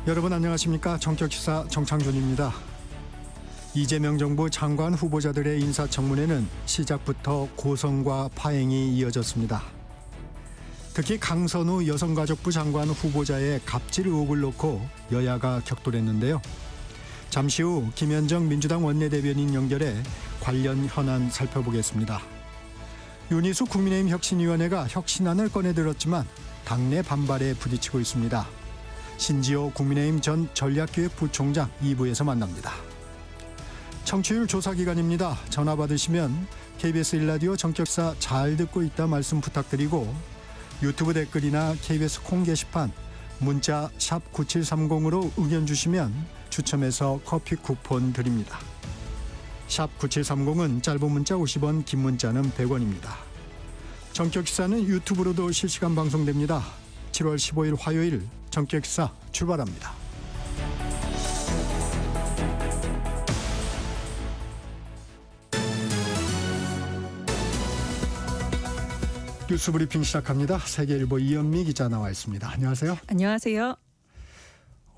여러분 안녕하십니까? 정격시사 정창준입니다. 이재명 정부 장관 후보자들의 인사청문회는 시작부터 고성과 파행이 이어졌습니다. 특히 강선우 여성가족부 장관 후보자의 갑질 의혹을 놓고 여야가 격돌했는데요. 잠시 후 김현정 민주당 원내대변인 연결해 관련 현안 살펴보겠습니다. 윤희수 국민의힘 혁신위원회가 혁신안을 꺼내들었지만 당내 반발에 부딪히고 있습니다. 신지호 국민의힘 전 전략기획부총장 2부에서 만납니다. 청취율 조사 기간입니다. 전화 받으시면 KBS 1라디오 정격사 잘 듣고 있다 말씀 부탁드리고 유튜브 댓글이나 KBS 콩 게시판 문자 샵 9730으로 의견 주시면 추첨해서 커피 쿠폰 드립니다. 샵 9730은 짧은 문자 50원, 긴 문자는 100원입니다. 정격기사는 유튜브로도 실시간 방송됩니다. 7월 15일 화요일 정격기사 출발합니다. 뉴스 브리핑 시작합니다. 세계일보 이현미 기자 나와 있습니다. 안녕하세요. 안녕하세요.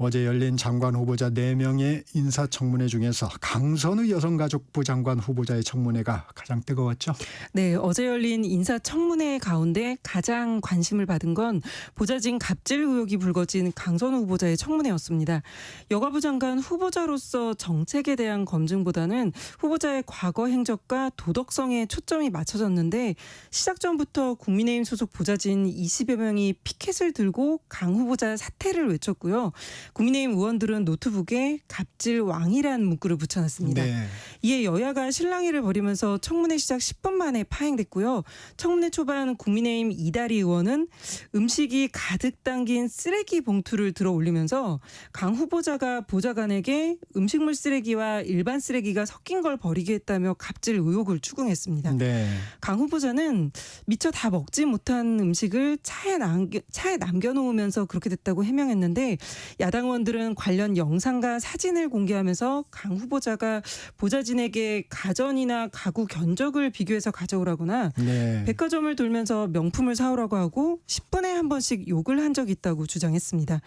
어제 열린 장관 후보자 4명의 인사청문회 중에서 강선우 여성가족부 장관 후보자의 청문회가 가장 뜨거웠죠? 네, 어제 열린 인사청문회 가운데 가장 관심을 받은 건 보좌진 갑질 의혹이 불거진 강선우 후보자의 청문회였습니다. 여가부 장관 후보자로서 정책에 대한 검증보다는 후보자의 과거 행적과 도덕성에 초점이 맞춰졌는데 시작 전부터 국민의힘 소속 보좌진 20여 명이 피켓을 들고 강 후보자 사퇴를 외쳤고요. 국민의힘 의원들은 노트북에 갑질 왕이란 문구를 붙여놨습니다. 네. 이에 여야가 실랑이를 벌이면서 청문회 시작 10분 만에 파행됐고요. 청문회 초반 국민의힘 이다리 의원은 음식이 가득 담긴 쓰레기 봉투를 들어 올리면서 강 후보자가 보좌관에게 음식물 쓰레기와 일반 쓰레기가 섞인 걸 버리게 했다며 갑질 의혹을 추궁했습니다. 네. 강 후보자는 미처 다 먹지 못한 음식을 차에 남겨놓으면서 그렇게 됐다고 해명했는데 야당 의원들은 관련 영상과 사진을 공개하면서 강 후보자가 보좌진에게 가전이나 가구 견적을 비교해서 가져오라거나 네. 백화점을 돌면서 명품을 사오라고 하고 10분에 한 번씩 욕을 한 적이 있다고 주장했습니다.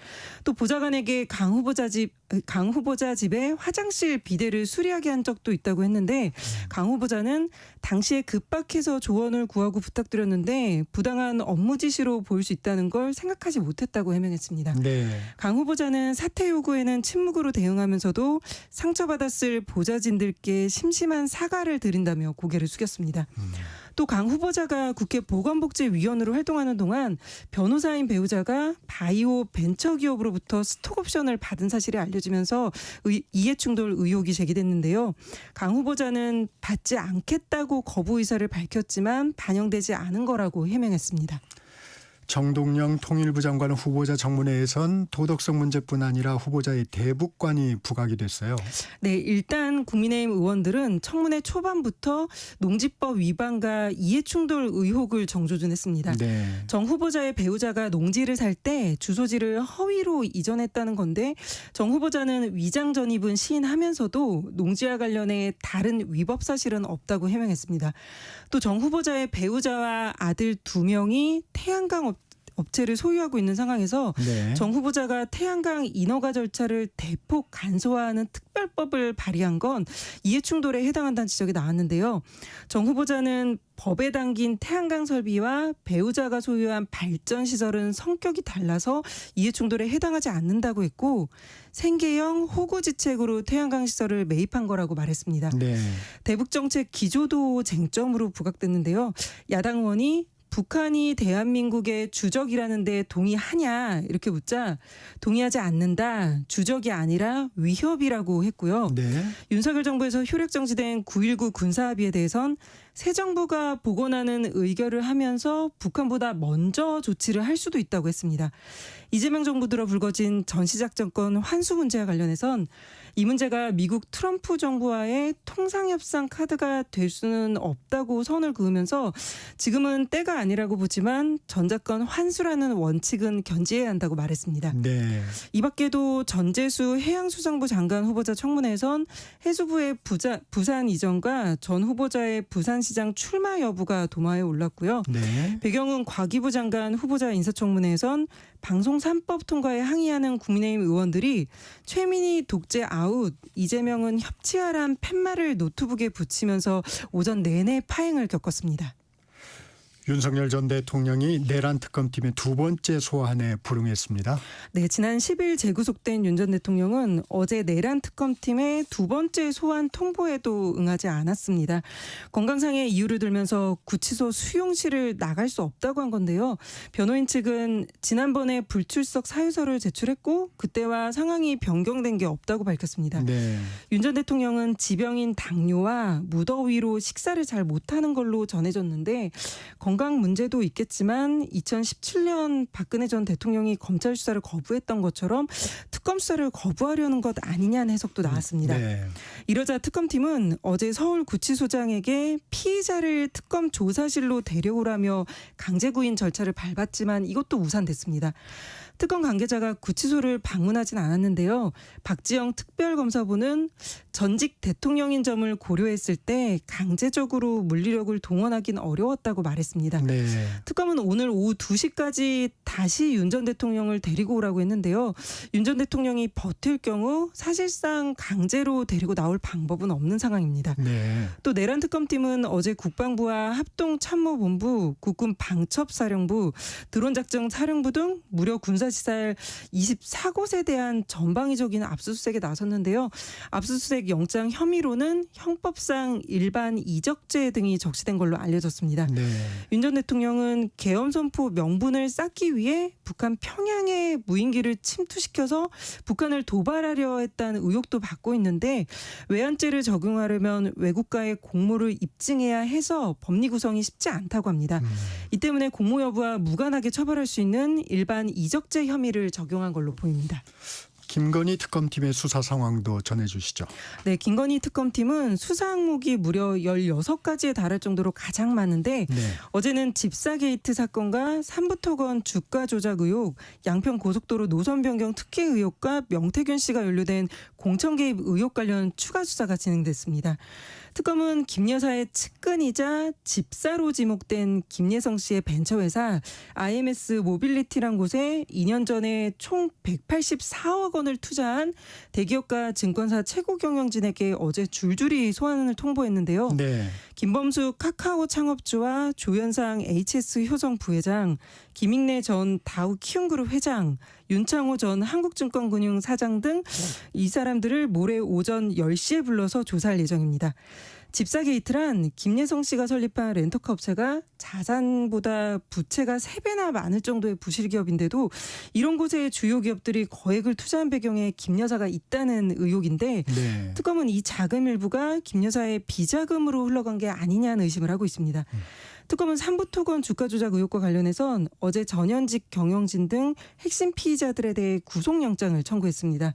또 보좌관에게 강 후보자 집에 화장실 비데를 수리하게 한 적도 있다고 했는데 강 후보자는 당시에 급박해서 조언을 구하고 부탁드렸는데 부당한 업무 지시로 보일 수 있다는 걸 생각하지 못했다고 해명했습니다. 네. 강 후보자는 사퇴 요구에는 침묵으로 대응하면서도 상처받았을 보좌진들께 심심한 사과를 드린다며 고개를 숙였습니다. 또 강 후보자가 국회 보건복지위원으로 활동하는 동안 변호사인 배우자가 바이오 벤처기업으로부터 스톡옵션을 받은 사실이 알려지면서 이해충돌 의혹이 제기됐는데요. 강 후보자는 받지 않겠다고 거부 의사를 밝혔지만 반영되지 않은 거라고 해명했습니다. 정동영 통일부 장관 후보자 청문회에선 도덕성 문제뿐 아니라 후보자의 대북관이 부각이 됐어요. 네, 일단 국민의힘 의원들은 청문회 초반부터 농지법 위반과 이해충돌 의혹을 정조준했습니다. 네. 정 후보자의 배우자가 농지를 살 때 주소지를 허위로 이전했다는 건데 정 후보자는 위장 전입은 시인하면서도 농지와 관련해 다른 위법 사실은 없다고 해명했습니다. 또 정 후보자의 배우자와 아들 2명이 태양광 업체를 소유하고 있는 상황에서 네. 정 후보자가 태양광 인허가 절차를 대폭 간소화하는 특별법을 발의한 건 이해충돌에 해당한다는 지적이 나왔는데요. 정 후보자는 법에 담긴 태양광 설비와 배우자가 소유한 발전 시설은 성격이 달라서 이해충돌에 해당하지 않는다고 했고 생계형 호구지책으로 태양광 시설을 매입한 거라고 말했습니다. 네. 대북정책 기조도 쟁점으로 부각됐는데요. 야당 의원이 북한이 대한민국의 주적이라는 데 동의하냐 이렇게 묻자 동의하지 않는다. 주적이 아니라 위협이라고 했고요. 네. 윤석열 정부에서 효력 정지된 9.19 군사합의에 대해선 새 정부가 복원하는 의결을 하면서 북한보다 먼저 조치를 할 수도 있다고 했습니다. 이재명 정부 들어 불거진 전시작전권 환수 문제와 관련해선 이 문제가 미국 트럼프 정부와의 통상협상 카드가 될 수는 없다고 선을 그으면서 지금은 때가 아니라고 보지만 전작권 환수라는 원칙은 견지해야 한다고 말했습니다. 네. 이 밖에도 전재수 해양수산부 장관 후보자 청문회에선 해수부의 부산 이전과 전 후보자의 부산 부산시장 출마 여부가 도마에 올랐고요. 네. 배경은 과기부 장관 후보자 인사청문회에선 방송 3법 통과에 항의하는 국민의힘 의원들이 최민희 독재 아웃, 이재명은 협치하란 팻말을 노트북에 붙이면서 오전 내내 파행을 겪었습니다. 윤석열 전 대통령이 내란 특검팀의 두 번째 소환에 불응했습니다. 네, 지난 10일 재구속된 윤 전 대통령은 어제 내란 특검팀의 두 번째 소환 통보에도 응하지 않았습니다. 건강상의 이유를 들면서 구치소 수용실을 나갈 수 없다고 한 건데요. 변호인 측은 지난번에 불출석 사유서를 제출했고 그때와 상황이 변경된 게 없다고 밝혔습니다. 네. 윤 전 대통령은 지병인 당뇨와 무더위로 식사를 잘 못하는 걸로 전해졌는데 건강 문제도 있겠지만 2017년 박근혜 전 대통령이 검찰 수사를 거부했던 것처럼 특검 수사를 거부하려는 것 아니냐는 해석도 나왔습니다. 네. 이러자 특검팀은 어제 서울구치소장에게 피의자를 특검 조사실로 데려오라며 강제 구인 절차를 밟았지만 이것도 무산됐습니다. 특검 관계자가 구치소를 방문하진 않았는데요. 박지영 특별검사부는 전직 대통령인 점을 고려했을 때 강제적으로 물리력을 동원하긴 어려웠다고 말했습니다. 네. 특검은 오늘 오후 2시까지 다시 윤 전 대통령을 데리고 오라고 했는데요. 윤 전 대통령이 버틸 경우 사실상 강제로 데리고 나올 방법은 없는 상황입니다. 네. 또 내란 특검팀은 어제 국방부와 합동참모본부, 국군 방첩사령부, 드론작전 사령부 등 무려 군사시설 24곳에 대한 전방위적인 압수수색에 나섰는데요. 압수수색 영장 혐의로는 형법상 일반 이적죄 등이 적시된 걸로 알려졌습니다. 네. 윤 전 대통령은 계엄선포 명분을 쌓기 위해 북한 평양에 무인기를 침투시켜서 북한을 도발하려 했다는 의혹도 받고 있는데 외환죄를 적용하려면 외국과의 공모를 입증해야 해서 법리 구성이 쉽지 않다고 합니다. 이 때문에 공모 여부와 무관하게 처벌할 수 있는 일반 이적죄 혐의를 적용한 걸로 보입니다. 김건희 특검팀의 수사 상황도 전해주시죠. 네, 김건희 특검팀은 수사 항목이 무려 16가지에 달할 정도로 가장 많은데 네. 어제는 집사 게이트 사건과 삼부토건 주가 조작 의혹, 양평 고속도로 노선 변경 특혜 의혹과 명태균 씨가 연루된 공천 개입 의혹 관련 추가 수사가 진행됐습니다. 특검은 김 여사의 측근이자 집사로 지목된 김예성 씨의 벤처회사 IMS 모빌리티란 곳에 2년 전에 총 184억 원을 투자한 대기업과 증권사 최고 경영진에게 어제 줄줄이 소환을 통보했는데요. 네. 김범수 카카오 창업주와 조현상 HS 효성 부회장, 김익래 전 다우 키움그룹 회장, 윤창호 전 한국증권금융 사장 등 이 사람들을 모레 오전 10시에 불러서 조사할 예정입니다. 집사 게이트란 김예성 씨가 설립한 렌터카 업체가 자산보다 부채가 3배나 많을 정도의 부실 기업인데도 이런 곳에 주요 기업들이 거액을 투자한 배경에 김 여사가 있다는 의혹인데 네. 특검은 이 자금 일부가 김 여사의 비자금으로 흘러간 게 아니냐는 의심을 하고 있습니다. 특검은 삼부토건 주가 조작 의혹과 관련해선 어제 전현직 경영진 등 핵심 피의자들에 대해 구속영장을 청구했습니다.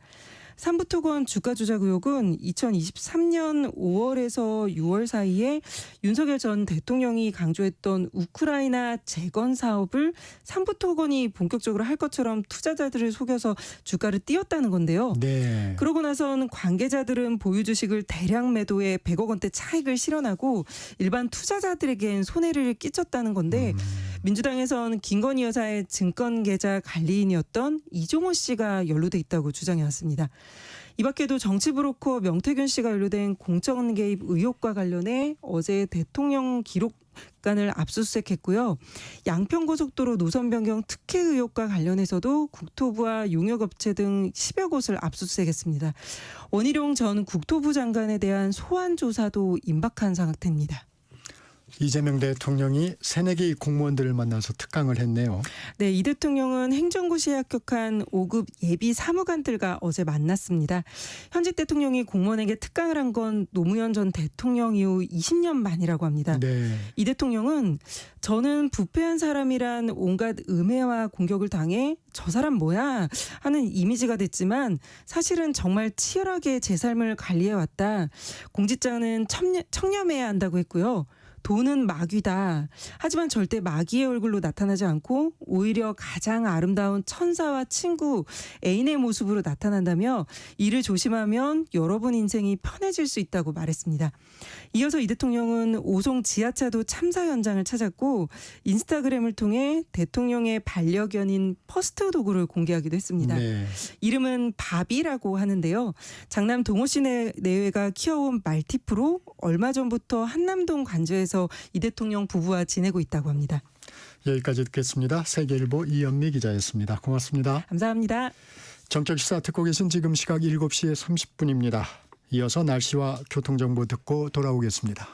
삼부토건 주가 조작 의혹은 2023년 5월에서 6월 사이에 윤석열 전 대통령이 강조했던 우크라이나 재건 사업을 삼부토건이 본격적으로 할 것처럼 투자자들을 속여서 주가를 띄웠다는 건데요. 네. 그러고 나선 관계자들은 보유 주식을 대량 매도해 100억 원대 차익을 실현하고 일반 투자자들에겐 손해를 끼쳤다는 건데 민주당에선 김건희 여사의 증권 계좌 관리인이었던 이종호 씨가 연루돼 있다고 주장해왔습니다. 이 밖에도 정치 브로커 명태균 씨가 연루된 공천 개입 의혹과 관련해 어제 대통령 기록관을 압수수색했고요. 양평고속도로 노선 변경 특혜 의혹과 관련해서도 국토부와 용역업체 등 10여 곳을 압수수색했습니다. 원희룡 전 국토부 장관에 대한 소환 조사도 임박한 상태입니다. 이재명 대통령이 새내기 공무원들을 만나서 특강을 했네요. 네, 이 대통령은 행정고시에 합격한 5급 예비 사무관들과 어제 만났습니다. 현직 대통령이 공무원에게 특강을 한 건 노무현 전 대통령 이후 20년 만이라고 합니다. 네. 이 대통령은 저는 부패한 사람이란 온갖 음해와 공격을 당해 저 사람 뭐야 하는 이미지가 됐지만 사실은 정말 치열하게 제 삶을 관리해왔다. 공직자는 청렴해야 한다고 했고요. 돈은 마귀다. 하지만 절대 마귀의 얼굴로 나타나지 않고 오히려 가장 아름다운 천사와 친구 애인의 모습으로 나타난다며 이를 조심하면 여러분 인생이 편해질 수 있다고 말했습니다. 이어서 이 대통령은 오송 지하차도 참사 현장을 찾았고 인스타그램을 통해 대통령의 반려견인 퍼스트 도구를 공개하기도 했습니다. 네. 이름은 바비라고 하는데요. 장남 동호 씨 내외가 키워온 말티프로 얼마 전부터 한남동 관저에서 이 대통령 부부와 지내고 있다고 합니다. 여기까지 듣겠습니다. 세계일보 이현미 기자였습니다. 고맙습니다. 감사합니다. 정책시사 듣고 계신 지금 시각 7시 30분입니다. 이어서 날씨와 교통정보 듣고 돌아오겠습니다.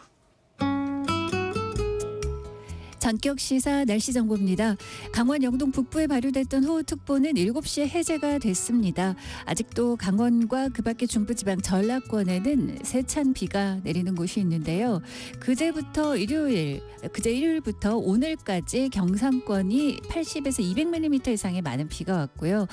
전격 시사 날씨 정보입니다. 강원 영동 북부에 발효됐던 호우특보는 7시에 해제가 됐습니다. 아직도 강원과 그밖의 중부지방 전라권에는 세찬 비가 내리는 곳이 있는데요. 그제 일요일부터 오늘까지 경상권이 80에서 200mm 이상의 많은 비가 왔고요.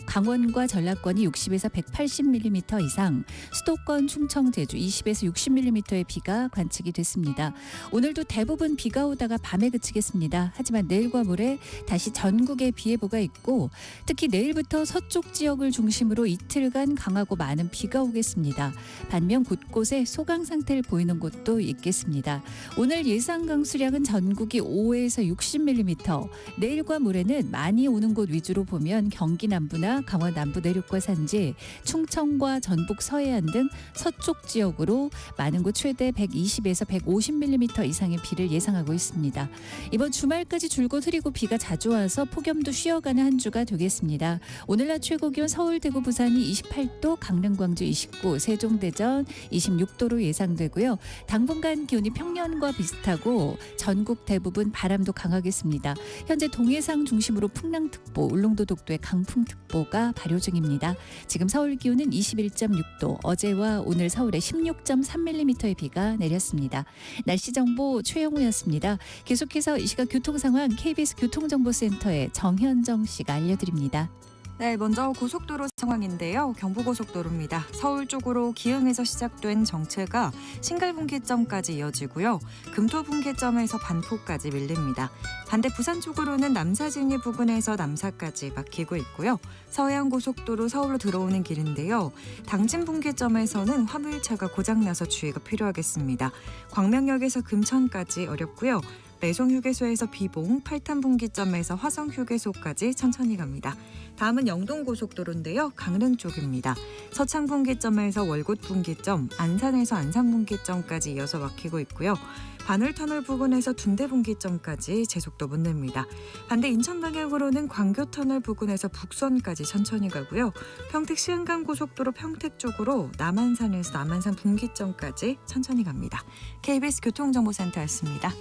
강원과 전라권이 60에서 180mm 이상, 수도권, 충청, 제주 20에서 60mm의 비가 관측이 됐습니다. 오늘도 대부분 비가 오다가 밤에 그치겠습니다. 하지만 내일과 모레 다시 전국에 비 예보가 있고 특히 내일부터 서쪽 지역을 중심으로 이틀간 강하고 많은 비가 오겠습니다. 반면 곳곳에 소강 상태를 보이는 곳도 있겠습니다. 오늘 예상 강수량은 전국이 5에서 60mm, 내일과 모레는 많이 오는 곳 위주로 보면 경기 남부나 강원 남부 내륙과 산지, 충청과 전북 서해안 등 서쪽 지역으로 많은 곳 최대 120에서 150mm 이상의 비를 예상하고 있습니다. 이번 주말까지 줄곧 흐리고 비가 자주 와서 폭염도 쉬어가는 한 주가 되겠습니다. 오늘 낮 최고 기온 서울, 대구, 부산이 28도, 강릉, 광주 29, 세종, 대전 26도로 예상되고요. 당분간 기온이 평년과 비슷하고 전국 대부분 바람도 강하겠습니다. 현재 동해상 중심으로 풍랑특보, 울릉도 독도에 강풍특보가 발효 중입니다. 지금 서울 기온은 21.6도, 어제와 오늘 서울에 16.3mm의 비가 내렸습니다. 날씨 정보 최영우였습니다. 계속해서 이 시각 교통 상황 KBS 교통정보센터의 정현정 씨가 알려드립니다. 네, 먼저 고속도로 상황인데요. 경부고속도로입니다. 서울 쪽으로 기흥에서 시작된 정체가 신갈분기점까지 이어지고요. 금토분기점에서 반포까지 밀립니다. 반대 부산 쪽으로는 남사진리 부근에서 남사까지 막히고 있고요. 서해안고속도로 서울로 들어오는 길인데요. 당진분기점에서는 화물차가 고장나서 주의가 필요하겠습니다. 광명역에서 금천까지 어렵고요. 매송휴게소에서 비봉, 팔탄분기점에서 화성휴게소까지 천천히 갑니다. 다음은 영동고속도로인데요. 강릉 쪽입니다. 서창분기점에서 월곶분기점, 안산에서 안산분기점까지 이어서 막히고 있고요. 바늘터널 부근에서 둔대분기점까지 제속도 못 냅니다. 반대 인천 방향으로는 광교터널 부근에서 북선까지 천천히 가고요. 평택 시흥간고속도로 평택 쪽으로 남한산에서 남한산 분기점까지 천천히 갑니다. KBS 교통정보센터였습니다.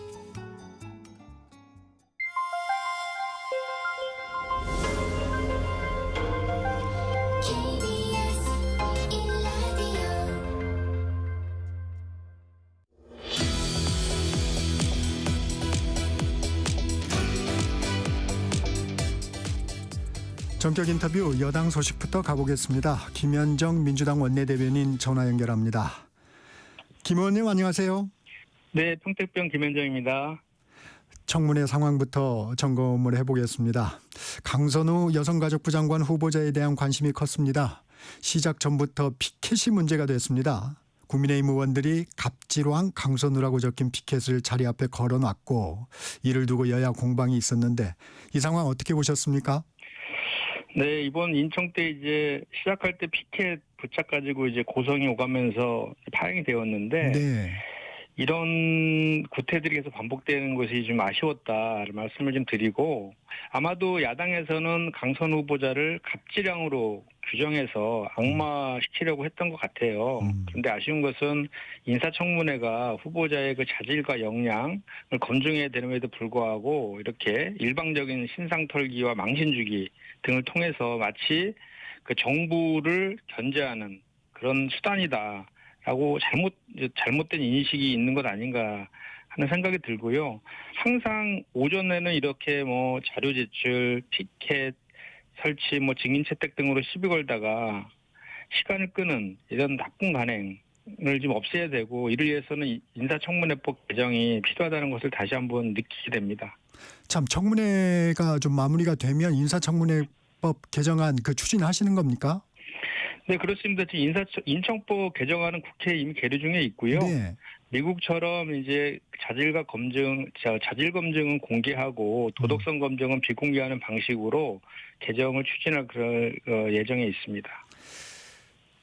전격 인터뷰 여당 소식부터 가보겠습니다. 김현정 민주당 원내대변인 전화 연결합니다. 김 의원님 안녕하세요. 네, 평택병 김현정입니다. 청문회 상황부터 점검을 해보겠습니다. 강선우 여성가족부 장관 후보자에 대한 관심이 컸습니다. 시작 전부터 피켓이 문제가 됐습니다. 국민의힘 의원들이 갑질왕 강선우라고 적힌 피켓을 자리 앞에 걸어놨고 이를 두고 여야 공방이 있었는데 이 상황 어떻게 보셨습니까? 네, 이번 인청 때 이제 시작할 때 피켓 붙잡가지고 이제 고성이 오가면서 파행이 되었는데 네. 이런 구태들이 계속 반복되는 것이 좀 아쉬웠다를 말씀을 좀 드리고 아마도 야당에서는 강선우 후보자를 갑질왕으로 규정해서 악마시키려고 했던 것 같아요. 그런데 아쉬운 것은 인사청문회가 후보자의 그 자질과 역량을 검증해야 되는데도 불구하고 이렇게 일방적인 신상털기와 망신주기 등을 통해서 마치 그 정부를 견제하는 그런 수단이다라고 잘못된 인식이 있는 것 아닌가 하는 생각이 들고요. 항상 오전에는 이렇게 뭐 자료 제출, 피켓 설치, 뭐 증인 채택 등으로 시비 걸다가 시간을 끄는 이런 나쁜 관행, 좀 없애야 되고 이를 위해서는 인사청문회법 개정이 필요하다는 것을 다시 한번 느끼게 됩니다. 참 청문회가 좀 마무리가 되면 인사청문회법 개정안 그 추진하시는 겁니까? 네, 그렇습니다. 지금 인청법 개정안은 국회에 이미 계류 중에 있고요. 네. 미국처럼 이제 자질 검증은 공개하고 도덕성 검증은 비공개하는 방식으로 개정을 추진할 그럴 예정에 있습니다.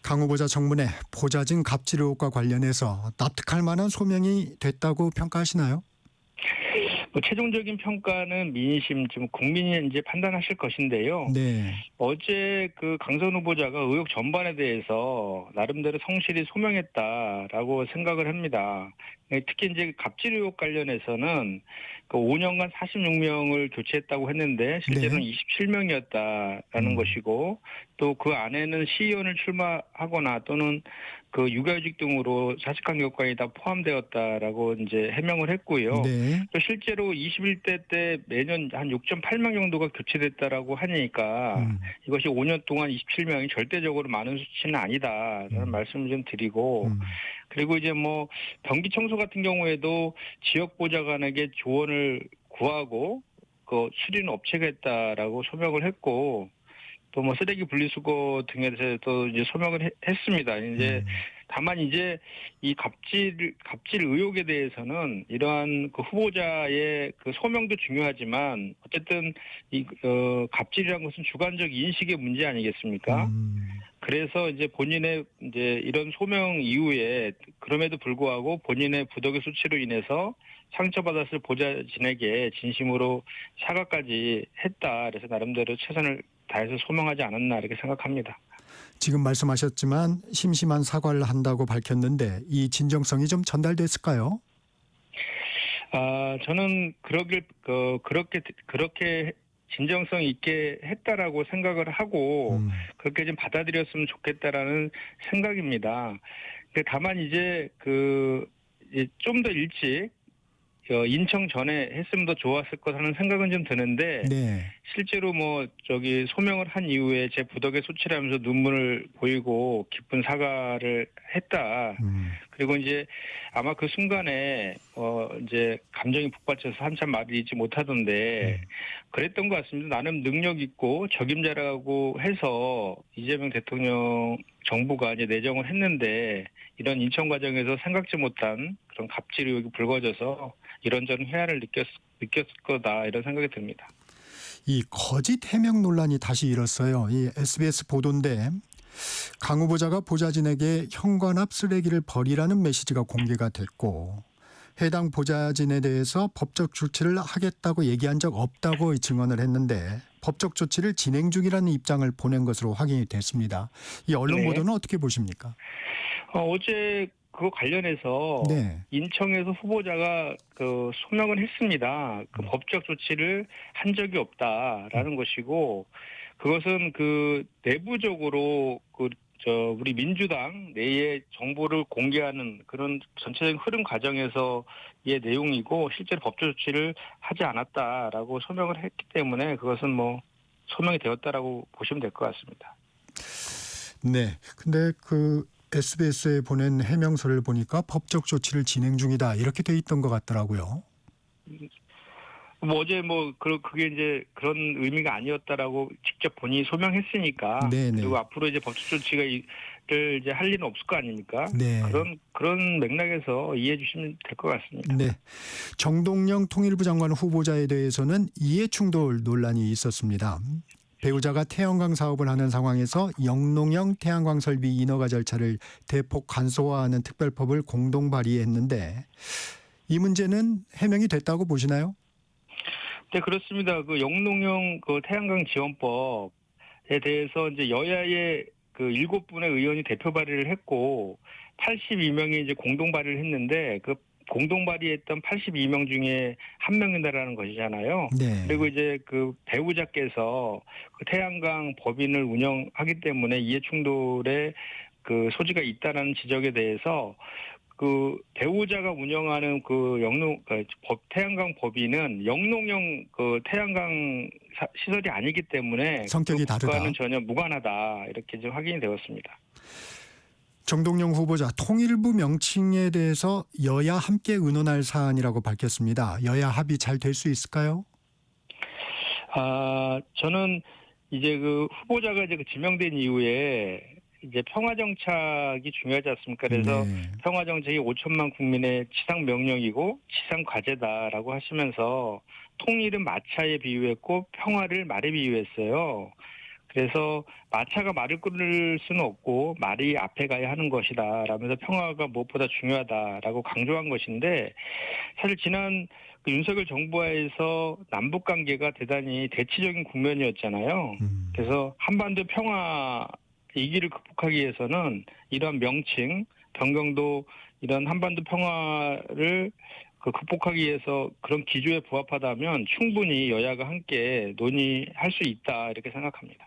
강 후보자 청문회 보좌진 갑질 의혹과 관련해서 납득할 만한 소명이 됐다고 평가하시나요? 최종적인 평가는 민심, 지금 국민이 이제 판단하실 것인데요. 네. 어제 그 강선 후보자가 의혹 전반에 대해서 나름대로 성실히 소명했다라고 생각을 합니다. 특히 이제 갑질 의혹 관련해서는 그 5년간 46명을 교체했다고 했는데 실제로는 네. 27명이었다라는 것이고 또 그 안에는 시의원을 출마하거나 또는 그 육아휴직 등으로 사직한 교육관이 다 포함되었다라고 이제 해명을 했고요. 네. 또 실제로 21대 때 매년 한 6.8명 정도가 교체됐다라고 하니까 이것이 5년 동안 27명이 절대적으로 많은 수치는 아니다라는 말씀을 좀 드리고 그리고 이제 뭐 변기 청소 같은 경우에도 지역 보좌관에게 조언을 구하고 그 수리는 업체가 했다라고 소명을 했고 또 뭐 쓰레기 분리수거 등에 대해서도 이제 소명을 했습니다. 이제 다만 이제 이 갑질 의혹에 대해서는 이러한 그 후보자의 그 소명도 중요하지만 어쨌든 이 갑질이라는 것은 주관적 인식의 문제 아니겠습니까? 그래서 이제 본인의 이제 이런 소명 이후에 그럼에도 불구하고 본인의 부덕의 수치로 인해서 상처받았을 보좌진에게 진심으로 사과까지 했다. 그래서 나름대로 최선을 다해서 소명하지 않았나 이렇게 생각합니다. 지금 말씀하셨지만 심심한 사과를 한다고 밝혔는데 이 진정성이 좀 전달됐을까요? 저는 그렇게 진정성 있게 했다라고 생각을 하고 그렇게 좀 받아들였으면 좋겠다라는 생각입니다. 다만 이제 좀 더 일찍 인청 전에 했으면 더 좋았을 것 하는 생각은 좀 드는데 네. 실제로 소명을 한 이후에 제 부덕의 소치라면서 눈물을 보이고 깊은 사과를 했다. 그리고 이제 아마 그 순간에 이제 감정이 북받쳐서 한참 말을 잇지 못하던데 그랬던 것 같습니다. 나름 능력 있고 적임자라고 해서 이재명 대통령 정부가 이제 내정을 했는데 이런 인천 과정에서 생각지 못한 그런 갑질 의혹이 불거져서 이런저런 회한을 느꼈을 거다 이런 생각이 듭니다. 이 거짓 해명 논란이 다시 일었어요. 이 SBS 보도인데 강 후보자가 보좌진에게 현관 앞 쓰레기를 버리라는 메시지가 공개가 됐고 해당 보좌진에 대해서 법적 조치를 하겠다고 얘기한 적 없다고 증언을 했는데 법적 조치를 진행 중이라는 입장을 보낸 것으로 확인이 됐습니다. 이 언론 네. 보도는 어떻게 보십니까? 어제 그거 관련해서 네. 인청에서 후보자가 소명을 했습니다. 그 법적 조치를 한 적이 없다라는 것이고 그것은 내부적으로 우리 민주당 내의 정보를 공개하는 그런 전체적인 흐름 과정에서의 내용이고 실제로 법적 조치를 하지 않았다라고 소명을 했기 때문에 그것은 소명이 되었다라고 보시면 될 것 같습니다. 네. 근데 SBS에 보낸 해명서를 보니까 법적 조치를 진행 중이다 이렇게 돼 있던 것 같더라고요. 어제 그게 이제 그런 의미가 아니었다라고 직접 본인이 소명했으니까 네네. 그리고 앞으로 이제 법적 조치가 이제 할 일은 없을 거 아닙니까? 네. 그런 맥락에서 이해해 주시면 될 것 같습니다. 네. 정동영 통일부 장관 후보자에 대해서는 이해충돌 논란이 있었습니다. 배우자가 태양광 사업을 하는 상황에서 영농형 태양광 설비 인허가 절차를 대폭 간소화하는 특별법을 공동 발의했는데 이 문제는 해명이 됐다고 보시나요? 네, 그렇습니다. 영농형 태양광 지원법에 대해서 이제 여야의 7분의 의원이 대표 발의를 했고 82명이 이제 공동 발의를 했는데 공동 발의했던 82명 중에 한 명이다라는 것이잖아요. 네. 그리고 이제 배우자께서 태양광 법인을 운영하기 때문에 이해충돌의 소지가 있다라는 지적에 대해서 배우자가 운영하는 태양광 법인은 영농형 태양광 시설이 아니기 때문에 성격이 다르다. 그과는 전혀 무관하다 이렇게 좀 확인이 되었습니다. 정동영 후보자 통일부 명칭에 대해서 여야 함께 의논할 사안이라고 밝혔습니다. 여야 합의 잘 될 수 있을까요? 저는 이제 그 후보자가 이제 그 지명된 이후에 이제 평화 정착이 중요하지 않습니까? 그래서 네. 평화 정책이 5천만 국민의 지상 명령이고 지상 과제다라고 하시면서 통일은 마차에 비유했고 평화를 말에 비유했어요. 그래서 마차가 말을 끊을 수는 없고 말이 앞에 가야 하는 것이다 라면서 평화가 무엇보다 중요하다라고 강조한 것인데, 사실 지난 그 윤석열 정부하에서 남북 관계가 대단히 대치적인 국면이었잖아요. 그래서 한반도 평화 위기를 극복하기 위해서는 이러한 명칭 변경도 이런 한반도 평화를 극복하기 위해서 그런 기조에 부합하다면 충분히 여야가 함께 논의할 수 있다, 이렇게 생각합니다.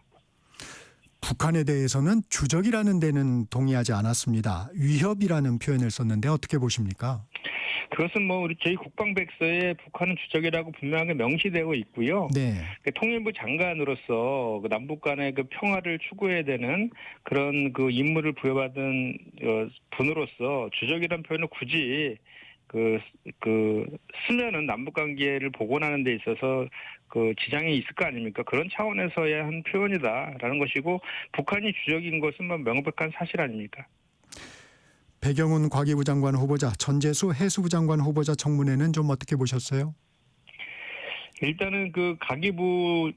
북한에 대해서는 주적이라는 데는 동의하지 않았습니다. 위협이라는 표현을 썼는데 어떻게 보십니까? 그것은 우리 저희 국방백서에 북한은 주적이라고 분명하게 명시되고 있고요. 네. 통일부 장관으로서 그 남북 간의 그 평화를 추구해야 되는 그런 그 임무를 부여받은 분으로서 주적이라는 표현을 굳이 쓰면은 남북 관계를 복원하는 데 있어서 그 지장이 있을 거 아닙니까? 그런 차원에서의 한 표현이다라는 것이고, 북한이 주적인 것은 명백한 사실 아닙니까? 배경훈 과기부 장관 후보자, 전재수 해수부 장관 후보자 청문회는 좀 어떻게 보셨어요? 일단은 그 가기부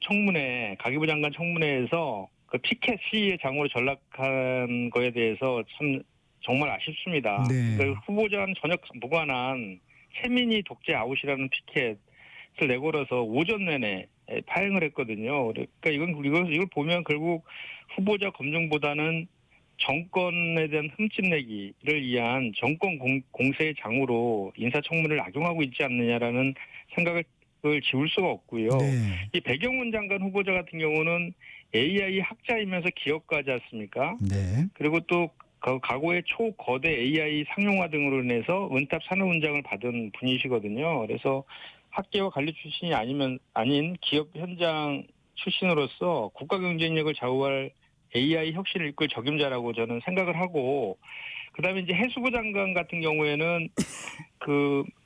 장관 청문회에서 그 피켓 시위의 장으로 전락한 거에 대해서 참 정말 아쉽습니다. 네. 그 후보자와는 전혀 무관한 세민이 독재 아웃이라는 피켓을 내걸어서 오전 내내 파행을 했거든요. 그러니까 이걸 보면 결국 후보자 검증보다는 정권에 대한 흠집내기를 위한 정권 공세의 장으로 인사청문회를 악용하고 있지 않느냐라는 생각을 지울 수가 없고요. 네. 이 배경훈 장관 후보자 같은 경우는 AI 학자이면서 기업가지 않습니까? 네. 그리고 또 과거에 초거대 AI 상용화 등으로 인해서 은탑 산업훈장을 받은 분이시거든요. 그래서 학계와 관리 출신이 아닌 기업 현장 출신으로서 국가 경쟁력을 좌우할 AI 혁신을 이끌 적임자라고 저는 생각을 하고, 그다음에 이제 해수부 장관 같은 경우에는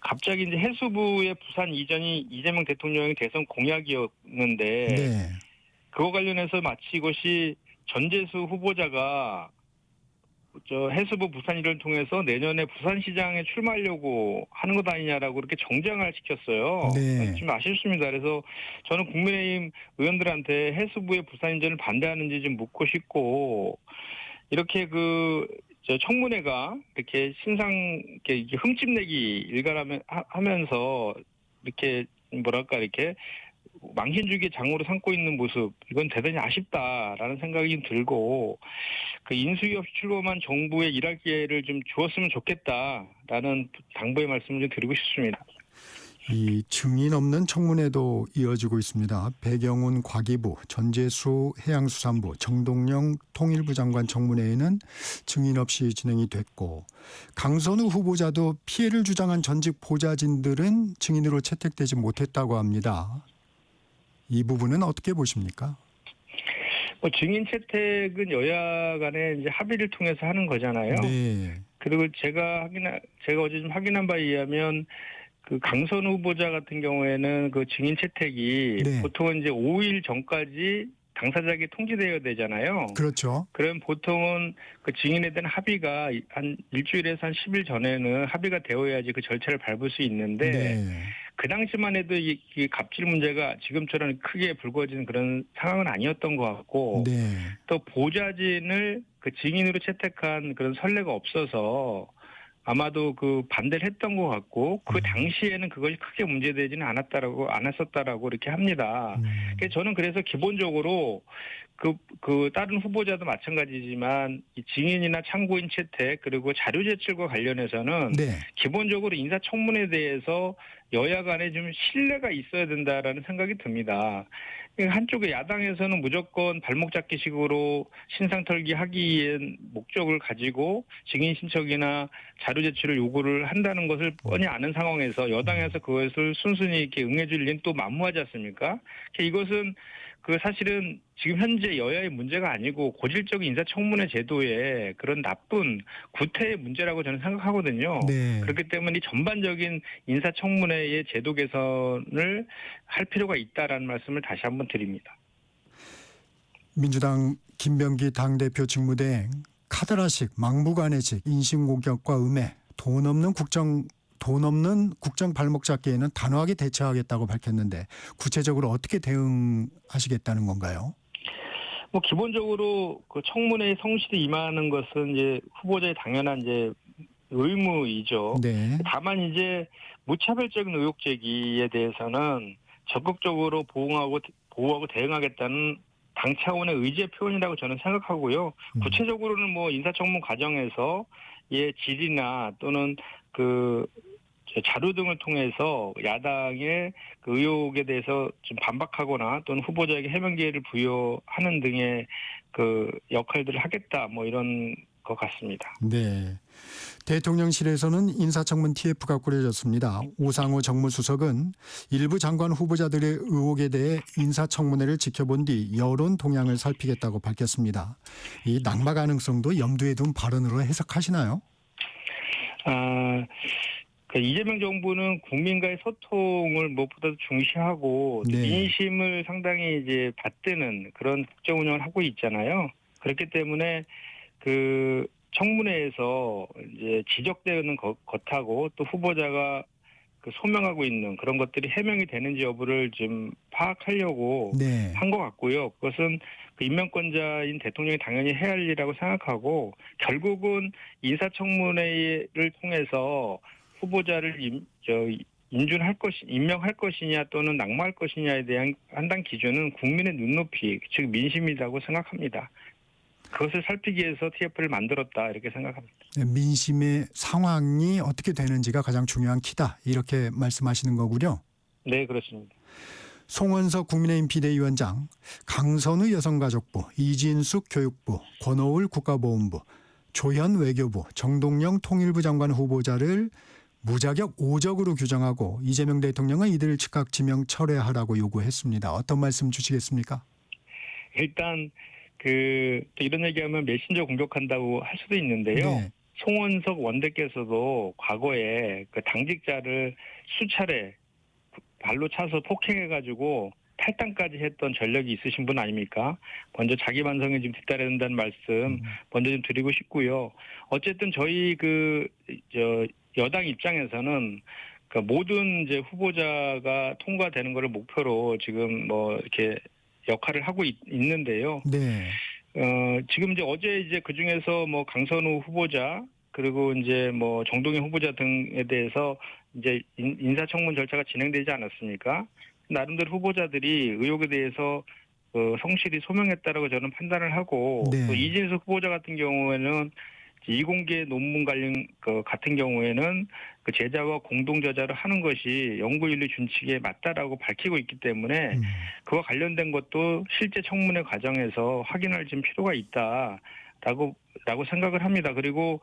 갑자기 이제 해수부의 부산 이전이 이재명 대통령의 대선 공약이었는데, 네. 그거 관련해서 마치 이것이 전재수 후보자가 해수부 부산 일을 통해서 내년에 부산시장에 출마하려고 하는 것 아니냐라고 그렇게 정쟁을 시켰어요. 네. 좀 아쉽습니다. 그래서 저는 국민의힘 의원들한테 해수부의 부산 이전을 반대하는지 좀 묻고 싶고, 이렇게 청문회가 이렇게 이렇게 흠집내기 일갈하면서 이렇게 이렇게 망신주기의 장으로 삼고 있는 모습, 이건 대단히 아쉽다라는 생각이 들고, 그 인수위 없이 출범한 정부에 일할 기회를 좀 주었으면 좋겠다라는 당부의 말씀을 좀 드리고 싶습니다. 이 증인 없는 청문회도 이어지고 있습니다. 배경훈 과기부, 전재수 해양수산부, 정동영 통일부 장관 청문회에는 증인 없이 진행이 됐고, 강선우 후보자도 피해를 주장한 전직 보좌진들은 증인으로 채택되지 못했다고 합니다. 이 부분은 어떻게 보십니까? 증인 채택은 여야 간에 이제 합의를 통해서 하는 거잖아요. 네. 그리고 제가 어제 좀 확인한 바에 의하면 그 강선우 후보자 같은 경우에는 그 증인 채택이 네. 보통은 이제 5일 전까지 당사자에게 통지되어야 되잖아요. 그렇죠. 그럼 보통은 그 증인에 대한 합의가 한 일주일에서 한 10일 전에는 합의가 되어야지 그 절차를 밟을 수 있는데, 네. 그 당시만 해도 이 갑질 문제가 지금처럼 크게 불거진 그런 상황은 아니었던 것 같고, 네. 또 보좌진을 그 증인으로 채택한 그런 선례가 없어서 아마도 반대를 했던 것 같고, 그 당시에는 그것이 크게 문제되지는 않았었다라고 이렇게 합니다. 저는 그래서 기본적으로 다른 후보자도 마찬가지지만 이 증인이나 참고인 채택 그리고 자료 제출과 관련해서는 네. 기본적으로 인사청문회에 대해서 여야 간에 좀 신뢰가 있어야 된다라는 생각이 듭니다. 한쪽에 야당에서는 무조건 발목 잡기식으로 신상털기 하기 위한 목적을 가지고 증인 신청이나 자료 제출을 요구를 한다는 것을 뻔히 아는 상황에서 여당에서 그것을 순순히 이렇게 응해줄 리는 또 만무하지 않습니까? 이것은 그 사실은 지금 현재 여야의 문제가 아니고 고질적인 인사청문회 제도의 그런 나쁜 구태의 문제라고 저는 생각하거든요. 네. 그렇기 때문에 이 전반적인 인사청문회의 제도 개선을 할 필요가 있다라는 말씀을 다시 한번 드립니다. 민주당 김병기 당대표 직무대행 카드라식 막무가내식 인신공격과 음해 돈 없는 국정 발목 잡기에는 단호하게 대처하겠다고 밝혔는데 구체적으로 어떻게 대응하시겠다는 건가요? 뭐 기본적으로 그 청문회에 성실히 임하는 것은 이제 후보자의 당연한 이제 의무이죠. 네. 다만 이제 무차별적인 의혹 제기에 대해서는 적극적으로 보호하고 대응하겠다는 당 차원의 의지의 표현이라고 저는 생각하고요. 구체적으로는 뭐 인사청문 과정에서 질의나 또는 그 자료 등을 통해서 야당의 그 의혹에 대해서 좀 반박하거나 또는 후보자에게 해명 기회를 부여하는 등의 그 역할들을 하겠다 뭐 이런 것 같습니다. 네. 대통령실에서는 인사청문 TF가 꾸려졌습니다. 오상호 정무수석은 일부 장관 후보자들의 의혹에 대해 인사청문회를 지켜본 뒤 여론 동향을 살피겠다고 밝혔습니다. 이 낙마 가능성도 염두에 둔 발언으로 해석하시나요? 그 이재명 정부는 국민과의 소통을 무엇보다도 중시하고 네. 민심을 상당히 이제 받드는 그런 국정 운영을 하고 있잖아요. 그렇기 때문에 그 청문회에서 이제 지적되는 것하고 또 후보자가 그 소명하고 있는 그런 것들이 해명이 되는지 여부를 좀 파악하려고 네. 한 것 같고요. 그것은 그 임명권자인 대통령이 당연히 해야 할 일이라고 생각하고 결국은 인사청문회를 통해서 후보자를 임명할 것이냐 또는 낙마할 것이냐에 대한 판단 기준은 국민의 눈높이, 즉 민심이라고 생각합니다. 그것을 살피기 위해서 TF를 만들었다 이렇게 생각합니다. 민심의 상황이 어떻게 되는지가 가장 중요한 키다 이렇게 말씀하시는 거군요. 네, 그렇습니다. 송원석 국민의힘 비대위원장, 강선우 여성가족부, 이진숙 교육부, 권오을 국가보훈부, 조현 외교부, 정동영 통일부 장관 후보자를 무자격 5적으로 규정하고 이재명 대통령은 이들을 즉각 지명 철회하라고 요구했습니다. 어떤 말씀 주시겠습니까? 일단 또 이런 얘기하면 메신저 공격한다고 할 수도 있는데요. 네. 송원석 원내께서도 과거에 그 당직자를 수차례 발로 차서 폭행해가지고 탈당까지 했던 전력이 있으신 분 아닙니까? 먼저 자기 반성에 좀 뒤따라야 된다는 말씀 먼저 좀 드리고 싶고요. 어쨌든 저희 여당 입장에서는 그 모든 이제 후보자가 통과되는 것을 목표로 지금 뭐 이렇게 역할을 하고 있는데요. 네. 지금 이제 어제 이제 그 중에서 뭐 강선우 후보자 그리고 이제 뭐 정동영 후보자 등에 대해서 이제 인사청문 절차가 진행되지 않았습니까? 나름대로 후보자들이 의혹에 대해서 성실히 소명했다라고 저는 판단을 하고 네. 또 이진숙 후보자 같은 경우에는 이공계 논문 관련 같은 경우에는 그 제자와 공동 저자를 하는 것이 연구윤리 준칙에 맞다라고 밝히고 있기 때문에 그와 관련된 것도 실제 청문회 과정에서 확인할 좀 필요가 있다라고 생각을 합니다. 그리고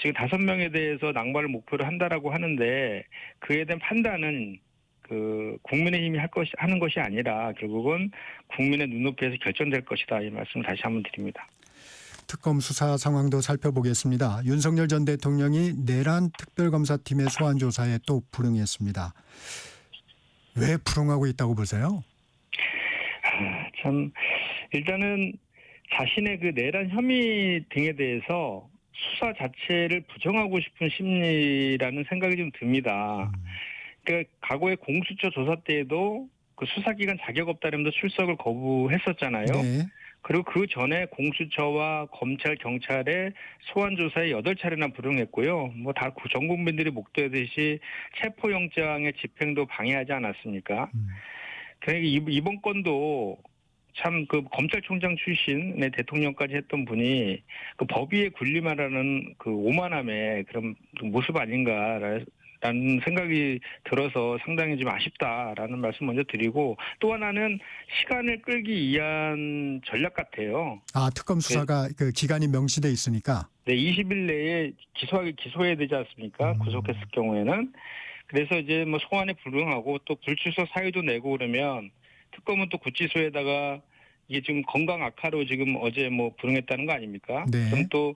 지금 5명에 대해서 낙마를 목표로 한다라고 하는데 그에 대한 판단은 그 국민의힘이 하는 것이 아니라 결국은 국민의 눈높이에서 결정될 것이다. 이 말씀 다시 한번 드립니다. 특검 수사 상황도 살펴보겠습니다. 윤석열 전 대통령이 내란 특별검사팀의 소환 조사에 또 불응했습니다. 왜 불응하고 있다고 보세요? 참 일단은 자신의 그 내란 혐의 등에 대해서 수사 자체를 부정하고 싶은 심리라는 생각이 좀 듭니다. 그러니까 과거에 공수처 조사 때에도 그 수사기관 자격 없다면서 출석을 거부했었잖아요. 네. 그리고 그 전에 공수처와 검찰, 경찰의 소환 조사에 8차례나 불응했고요. 뭐 다 전 국민들이 목도하듯이 체포영장의 집행도 방해하지 않았습니까? 그러니까 이번 건도 참 그 검찰총장 출신의 대통령까지 했던 분이 그 법위에 군림하라는 그 오만함의 그런 모습 아닌가라는 생각이 들어서 상당히 좀 아쉽다라는 말씀 먼저 드리고 또 하나는 시간을 끌기 위한 전략 같아요. 특검 수사가 그 기간이 명시돼 있으니까. 네, 20일 내에 기소해야 되지 않습니까? 구속했을 경우에는. 그래서 이제 뭐 소환에 불응하고 또 불출석 사유도 내고 그러면 특검은 또 구치소에다가 이게 지금 건강 악화로 지금 어제 뭐 불응했다는 거 아닙니까? 네. 그럼 또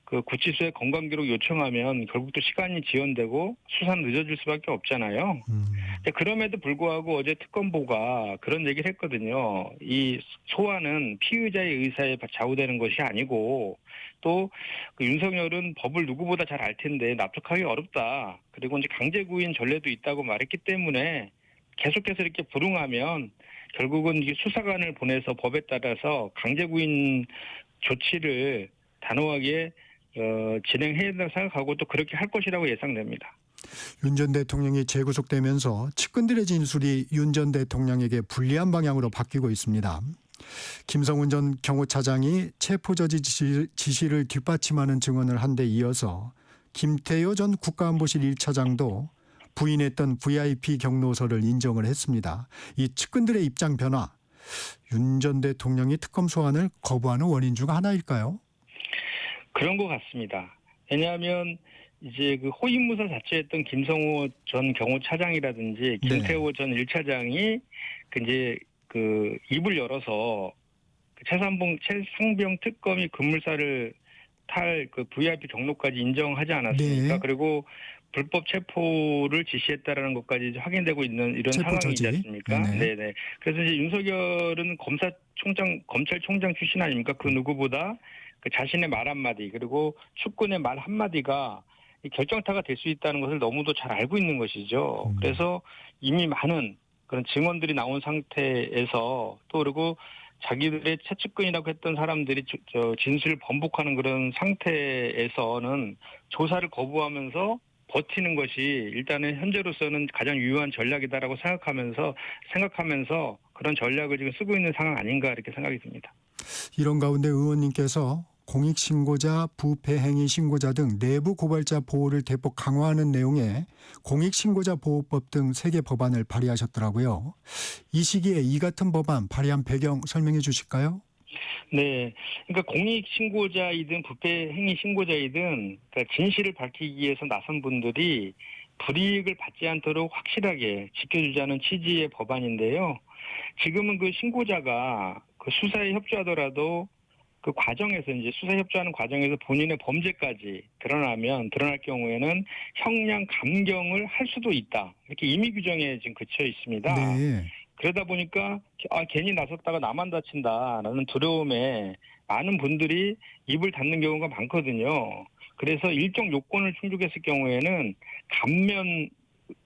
그 구치소에 건강 기록 요청하면 결국 또 시간이 지연되고 수사는 늦어질 수밖에 없잖아요. 근데 그럼에도 불구하고 어제 특검보가 그런 얘기를 했거든요. 이 소환은 피의자의 의사에 좌우되는 것이 아니고 또 그 윤석열은 법을 누구보다 잘 알 텐데 납득하기 어렵다. 그리고 이제 강제 구인 전례도 있다고 말했기 때문에 계속해서 이렇게 불응하면 결국은 이 수사관을 보내서 법에 따라서 강제 구인 조치를 단호하게 진행해야 된다고 생각하고 또 그렇게 할 것이라고 예상됩니다. 윤 전 대통령이 재구속되면서 측근들의 진술이 윤 전 대통령에게 불리한 방향으로 바뀌고 있습니다. 김성훈 전 경호차장이 체포저지 지시를 뒷받침하는 증언을 한 데 이어서 김태효 전 국가안보실 1차장도 부인했던 VIP 경로서를 인정을 했습니다. 이 측근들의 입장 변화, 윤 전 대통령이 특검 소환을 거부하는 원인 중 하나일까요? 그런 것 같습니다. 왜냐하면 이제 그 호위무사 자체했던 김성호 전 경호차장이라든지 김태호 전 1차장이 이제 그 입을 열어서 최상병 특검이 급물살을 탈 그 VIP 경로까지 인정하지 않았습니까? 네. 그리고 불법 체포를 지시했다라는 것까지 이제 확인되고 있는 이런 상황이지 않습니까? 네네. 그래서 이제 윤석열은 검찰총장 출신 아닙니까? 그 누구보다 그 자신의 말 한마디 그리고 측근의 말 한마디가 결정타가 될 수 있다는 것을 너무도 잘 알고 있는 것이죠. 그래서 이미 많은 그런 증언들이 나온 상태에서 또 그리고 자기들의 최측근이라고 했던 사람들이 진술을 번복하는 그런 상태에서는 조사를 거부하면서 버티는 것이 일단은 현재로서는 가장 유효한 전략이다라고 생각하면서 그런 전략을 지금 쓰고 있는 상황 아닌가 이렇게 생각이 듭니다. 이런 가운데 의원님께서 공익신고자, 부패행위 신고자 등 내부 고발자 보호를 대폭 강화하는 내용의 공익신고자 보호법 등 3개 법안을 발의하셨더라고요. 이 시기에 이 같은 법안 발의한 배경 설명해 주실까요? 네. 그러니까 공익신고자이든 부패행위 신고자이든 그러니까 진실을 밝히기 위해서 나선 분들이 불이익을 받지 않도록 확실하게 지켜주자는 취지의 법안인데요. 지금은 그 신고자가 그 수사에 협조하더라도 그 과정에서 이제 수사 협조하는 과정에서 본인의 범죄까지 드러날 경우에는 형량 감경을 할 수도 있다. 이렇게 임의 규정에 지금 그쳐 있습니다. 네. 그러다 보니까 괜히 나섰다가 나만 다친다라는 두려움에 많은 분들이 입을 닫는 경우가 많거든요. 그래서 일정 요건을 충족했을 경우에는 감면을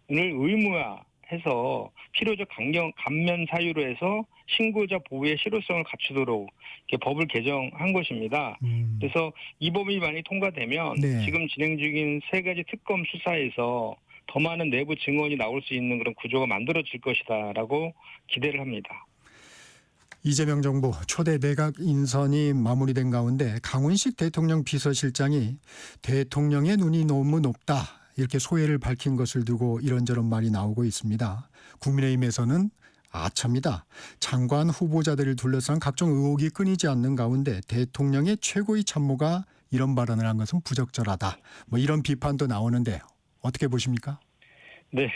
의무화해서 필요적 감면 사유로 해서 신고자 보호의 실효성을 갖추도록 이렇게 법을 개정한 것입니다. 그래서 이 법이 많이 통과되면 네. 지금 진행 중인 3가지 특검 수사에서 더 많은 내부 증언이 나올 수 있는 그런 구조가 만들어질 것이다라고 기대를 합니다. 이재명 정부 초대 내각 인선이 마무리된 가운데 강훈식 대통령 비서실장이 대통령의 눈이 너무 높다 이렇게 소회를 밝힌 것을 두고 이런저런 말이 나오고 있습니다. 국민의힘에서는 아첨이다. 장관 후보자들을 둘러싼 각종 의혹이 끊이지 않는 가운데 대통령의 최고의 참모가 이런 발언을 한 것은 부적절하다. 뭐 이런 비판도 나오는데요. 어떻게 보십니까? 네.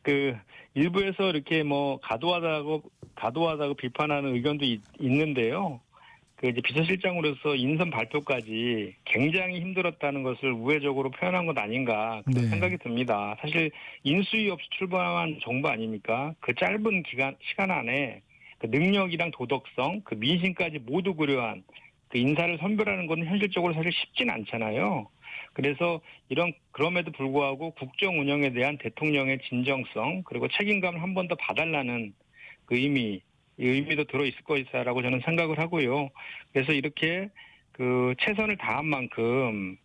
그 일부에서 이렇게 뭐 과도하다고 비판하는 의견도 있는데요. 그 이제 비서실장으로서 인선 발표까지 굉장히 힘들었다는 것을 우회적으로 표현한 것 아닌가 그런 네. 생각이 듭니다. 사실 인수위 없이 출범한 정부 아닙니까? 그 짧은 시간 안에 그 능력이랑 도덕성, 그 민심까지 모두 고려한 그 인사를 선별하는 건 현실적으로 사실 쉽진 않잖아요. 그래서 그럼에도 불구하고 국정 운영에 대한 대통령의 진정성 그리고 책임감을 한 번 더 봐달라는 그 의미도 들어있을 것이다라고 저는 생각을 하고요. 그래서 이렇게 그 최선을 다한 만큼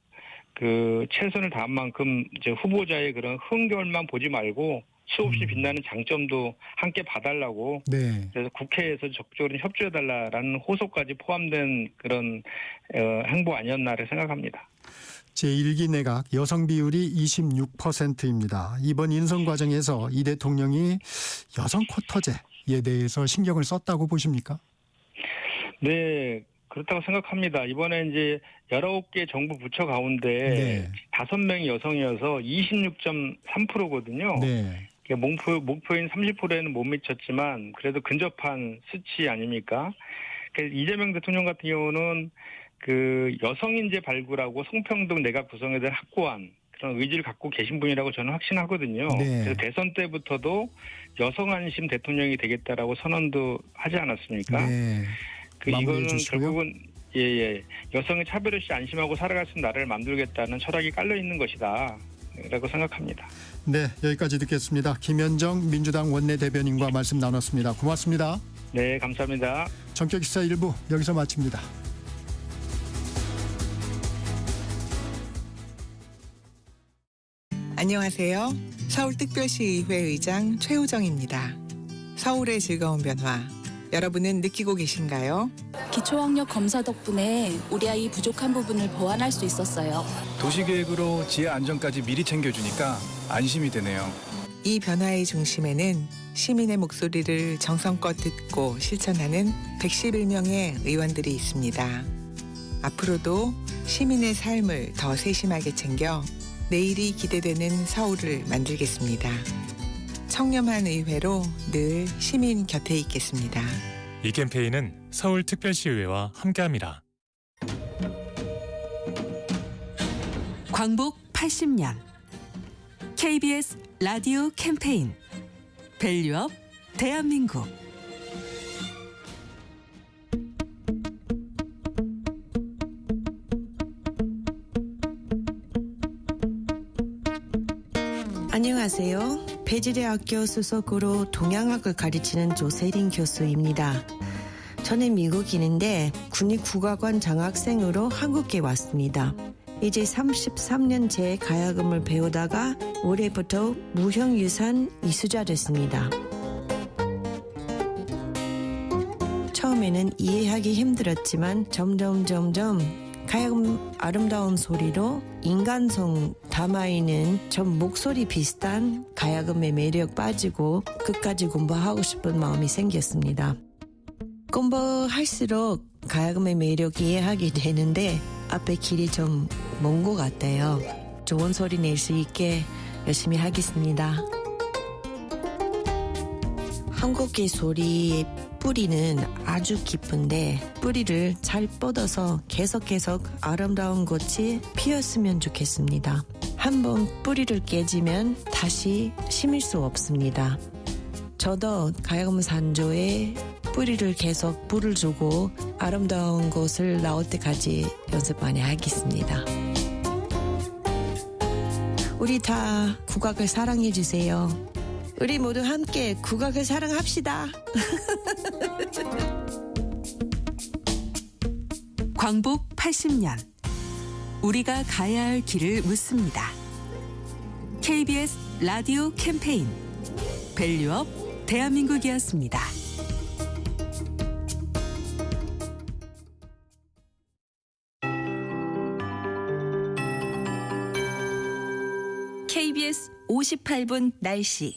이제 후보자의 그런 흥결만 보지 말고 수없이 빛나는 장점도 함께 봐달라고. 네. 그래서 국회에서 적극적으로 협조해달라라는 호소까지 포함된 그런 행보 아니었나를 생각합니다. 제1기 내각 여성 비율이 26%입니다. 이번 인선 과정에서 이 대통령이 여성 쿼터제에 대해서 신경을 썼다고 보십니까? 네, 그렇다고 생각합니다. 이번에 이제 19개 정부 부처 가운데 네. 5명이 여성이어서 26.3%거든요. 네. 목표인 30%에는 못 미쳤지만 그래도 근접한 수치 아닙니까? 이재명 대통령 같은 경우는 그 여성 인재 발굴하고 성평등 내각 구성에 대한 확고한 그런 의지를 갖고 계신 분이라고 저는 확신하거든요. 네. 그래서 대선 때부터도 여성 안심 대통령이 되겠다라고 선언도 하지 않았습니까? 네. 마무리해 이거는 주시고요. 결국은 여성의 차별 없이 안심하고 살아갈 수 있는 나라를 만들겠다는 철학이 깔려 있는 것이다라고 생각합니다. 네, 여기까지 듣겠습니다. 김현정 민주당 원내대변인과 말씀 나눴습니다. 고맙습니다. 네, 감사합니다. 전격기사 1부 여기서 마칩니다. 안녕하세요. 서울특별시의회 의장 최호정입니다. 서울의 즐거운 변화, 여러분은 느끼고 계신가요? 기초학력 검사 덕분에 우리 아이 부족한 부분을 보완할 수 있었어요. 도시계획으로 지하 안전까지 미리 챙겨주니까 안심이 되네요. 이 변화의 중심에는 시민의 목소리를 정성껏 듣고 실천하는 111명의 의원들이 있습니다. 앞으로도 시민의 삶을 더 세심하게 챙겨 내일이 기대되는 서울을 만들겠습니다. 청렴한 의회로 늘 시민 곁에 있겠습니다. 이 캠페인은 서울특별시의회와 함께합니다. 광복 80년 KBS 라디오 캠페인 밸류업 대한민국. 안녕하세요. 배지대학교 소속으로 동양학을 가르치는 조세린 교수입니다. 저는 미국인인데 국립국악관 장학생으로 한국에 왔습니다. 이제 33년째 가야금을 배우다가 올해부터 무형유산 이수자 됐습니다. 처음에는 이해하기 힘들었지만 점점 가야금 아름다운 소리로 인간성 담아있는 전 목소리 비슷한 가야금의 매력 빠지고 끝까지 공부하고 싶은 마음이 생겼습니다. 공부할수록 가야금의 매력 이해하게 되는데 앞에 길이 좀 먼 것 같아요. 좋은 소리 낼 수 있게 열심히 하겠습니다. 한국의 소리의 뿌리는 아주 깊은데 뿌리를 잘 뻗어서 계속 아름다운 꽃이 피었으면 좋겠습니다. 한번 뿌리를 깨지면 다시 심을 수 없습니다. 저도 가야금 산조에 뿌리를 계속 불을 주고 아름다운 곳을 나올 때까지 연습 많이 하겠습니다. 우리 다 국악을 사랑해 주세요. 우리 모두 함께 국악을 사랑합시다. 광복 80년 우리가 가야 할 길을 묻습니다. KBS 라디오 캠페인 밸류업 대한민국이었습니다. KBS 58분 날씨.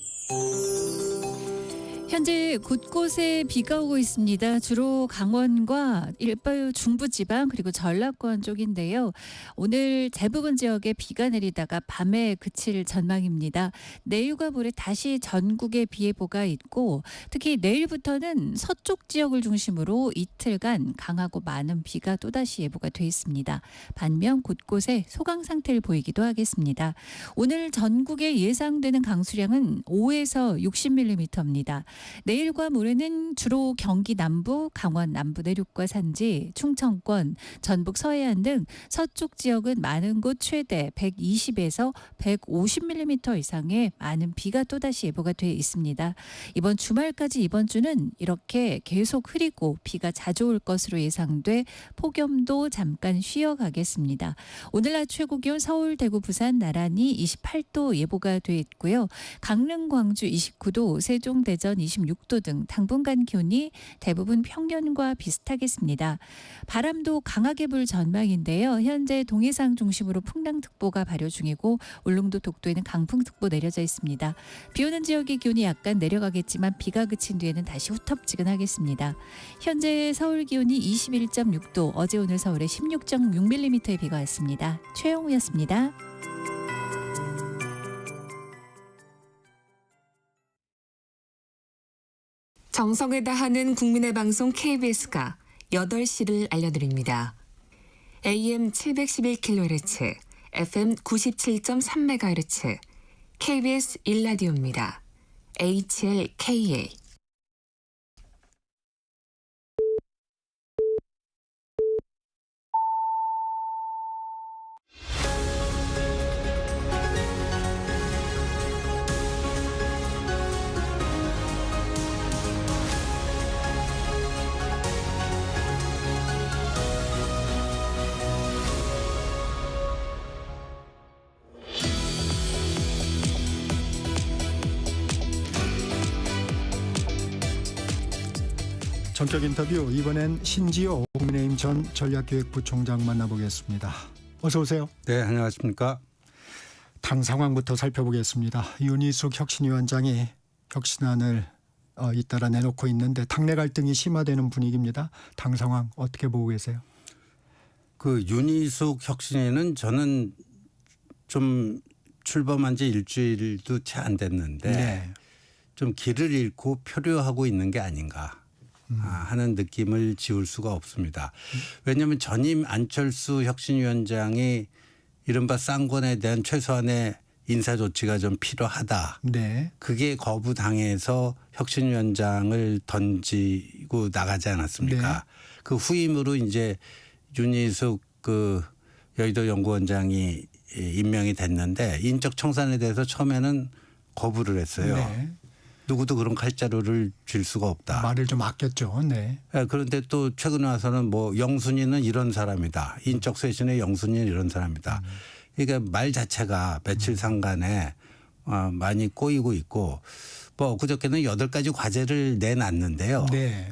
현재 곳곳에 비가 오고 있습니다. 주로 강원과 일부 중부지방 그리고 전라권 쪽인데요. 오늘 대부분 지역에 비가 내리다가 밤에 그칠 전망입니다. 내일과 모레 다시 전국에 비 예보가 있고 특히 내일부터는 서쪽 지역을 중심으로 이틀간 강하고 많은 비가 또다시 예보가 돼 있습니다. 반면 곳곳에 소강 상태를 보이기도 하겠습니다. 오늘 전국에 예상되는 강수량은 5에서 60mm입니다. 내일과 모레는 주로 경기 남부, 강원 남부 내륙과 산지, 충청권, 전북 서해안 등 서쪽 지역은 많은 곳 최대 120에서 150mm 이상의 많은 비가 또다시 예보가 돼 있습니다. 이번 주말까지 이번 주는 이렇게 계속 흐리고 비가 자주 올 것으로 예상돼 폭염도 잠깐 쉬어가겠습니다. 오늘 낮 최고 기온 서울, 대구, 부산 나란히 28도 예보가 돼 있고요. 강릉, 광주 29도, 세종, 대전 26도 등 당분간 기온이 대부분 평년과 비슷하겠습니다. 바람도 강하게 불 전망인데요. 현재 동해상 중심으로 풍랑특보가 발효 중이고 울릉도, 독도에는 강풍특보 내려져 있습니다. 비 오는 지역의 기온이 약간 내려가겠지만 비가 그친 뒤에는 다시 후텁지근하겠습니다. 현재 서울 기온이 21.6도, 어제 오늘 서울에 16.6mm의 비가 왔습니다. 최영우였습니다. 정성을 다하는 국민의 방송 KBS가 8시를 알려드립니다. AM 711kHz, FM 97.3MHz, KBS 1라디오입니다. HLKA. 전격 인터뷰, 이번엔 신지호 국민의힘 전 전략기획부총장 만나보겠습니다. 어서 오세요. 네, 안녕하십니까. 당 상황부터 살펴보겠습니다. 윤희숙 혁신위원장이 혁신안을 잇따라 내놓고 있는데 당내 갈등이 심화되는 분위기입니다. 당 상황 어떻게 보고 계세요? 그 윤희숙 혁신위는 저는 좀 출범한 지 일주일도 채 안 됐는데 네. 좀 길을 잃고 표류하고 있는 게 아닌가 하는 느낌을 지울 수가 없습니다. 왜냐하면 전임 안철수 혁신위원장이 이른바 쌍권에 대한 최소한의 인사 조치가 좀 필요하다. 네. 그게 거부당해서 혁신위원장을 던지고 나가지 않았습니까? 네. 그 후임으로 이제 윤희숙 그 여의도 연구원장이 임명이 됐는데 인적 청산에 대해서 처음에는 거부를 했어요. 네. 누구도 그런 칼자루를 줄 수가 없다. 말을 좀 아꼈죠. 네. 그런데 또 최근에 와서는 뭐 영순이는 이런 사람이다. 인적 쇄신의 영순이는 이런 사람이다. 그러니까 말 자체가 며칠 상간에 많이 꼬이고 있고 뭐 그저께는 8가지 과제를 내놨는데요. 네.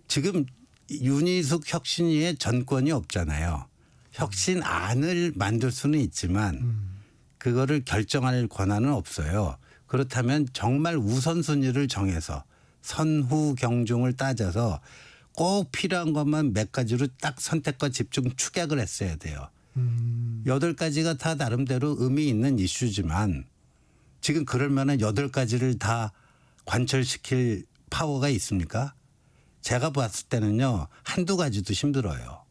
지금 윤희숙 혁신위의 전권이 없잖아요. 혁신안을 만들 수는 있지만 그거를 결정할 권한은 없어요. 그렇다면 정말 우선순위를 정해서 선후 경중을 따져서 꼭 필요한 것만 몇 가지로 딱 선택과 집중 축약을 했어야 돼요. 8가지가 다 나름대로 의미 있는 이슈지만 지금 그럴 만한 8가지를 다 관철시킬 파워가 있습니까? 제가 봤을 때는요. 한두 가지도 힘들어요.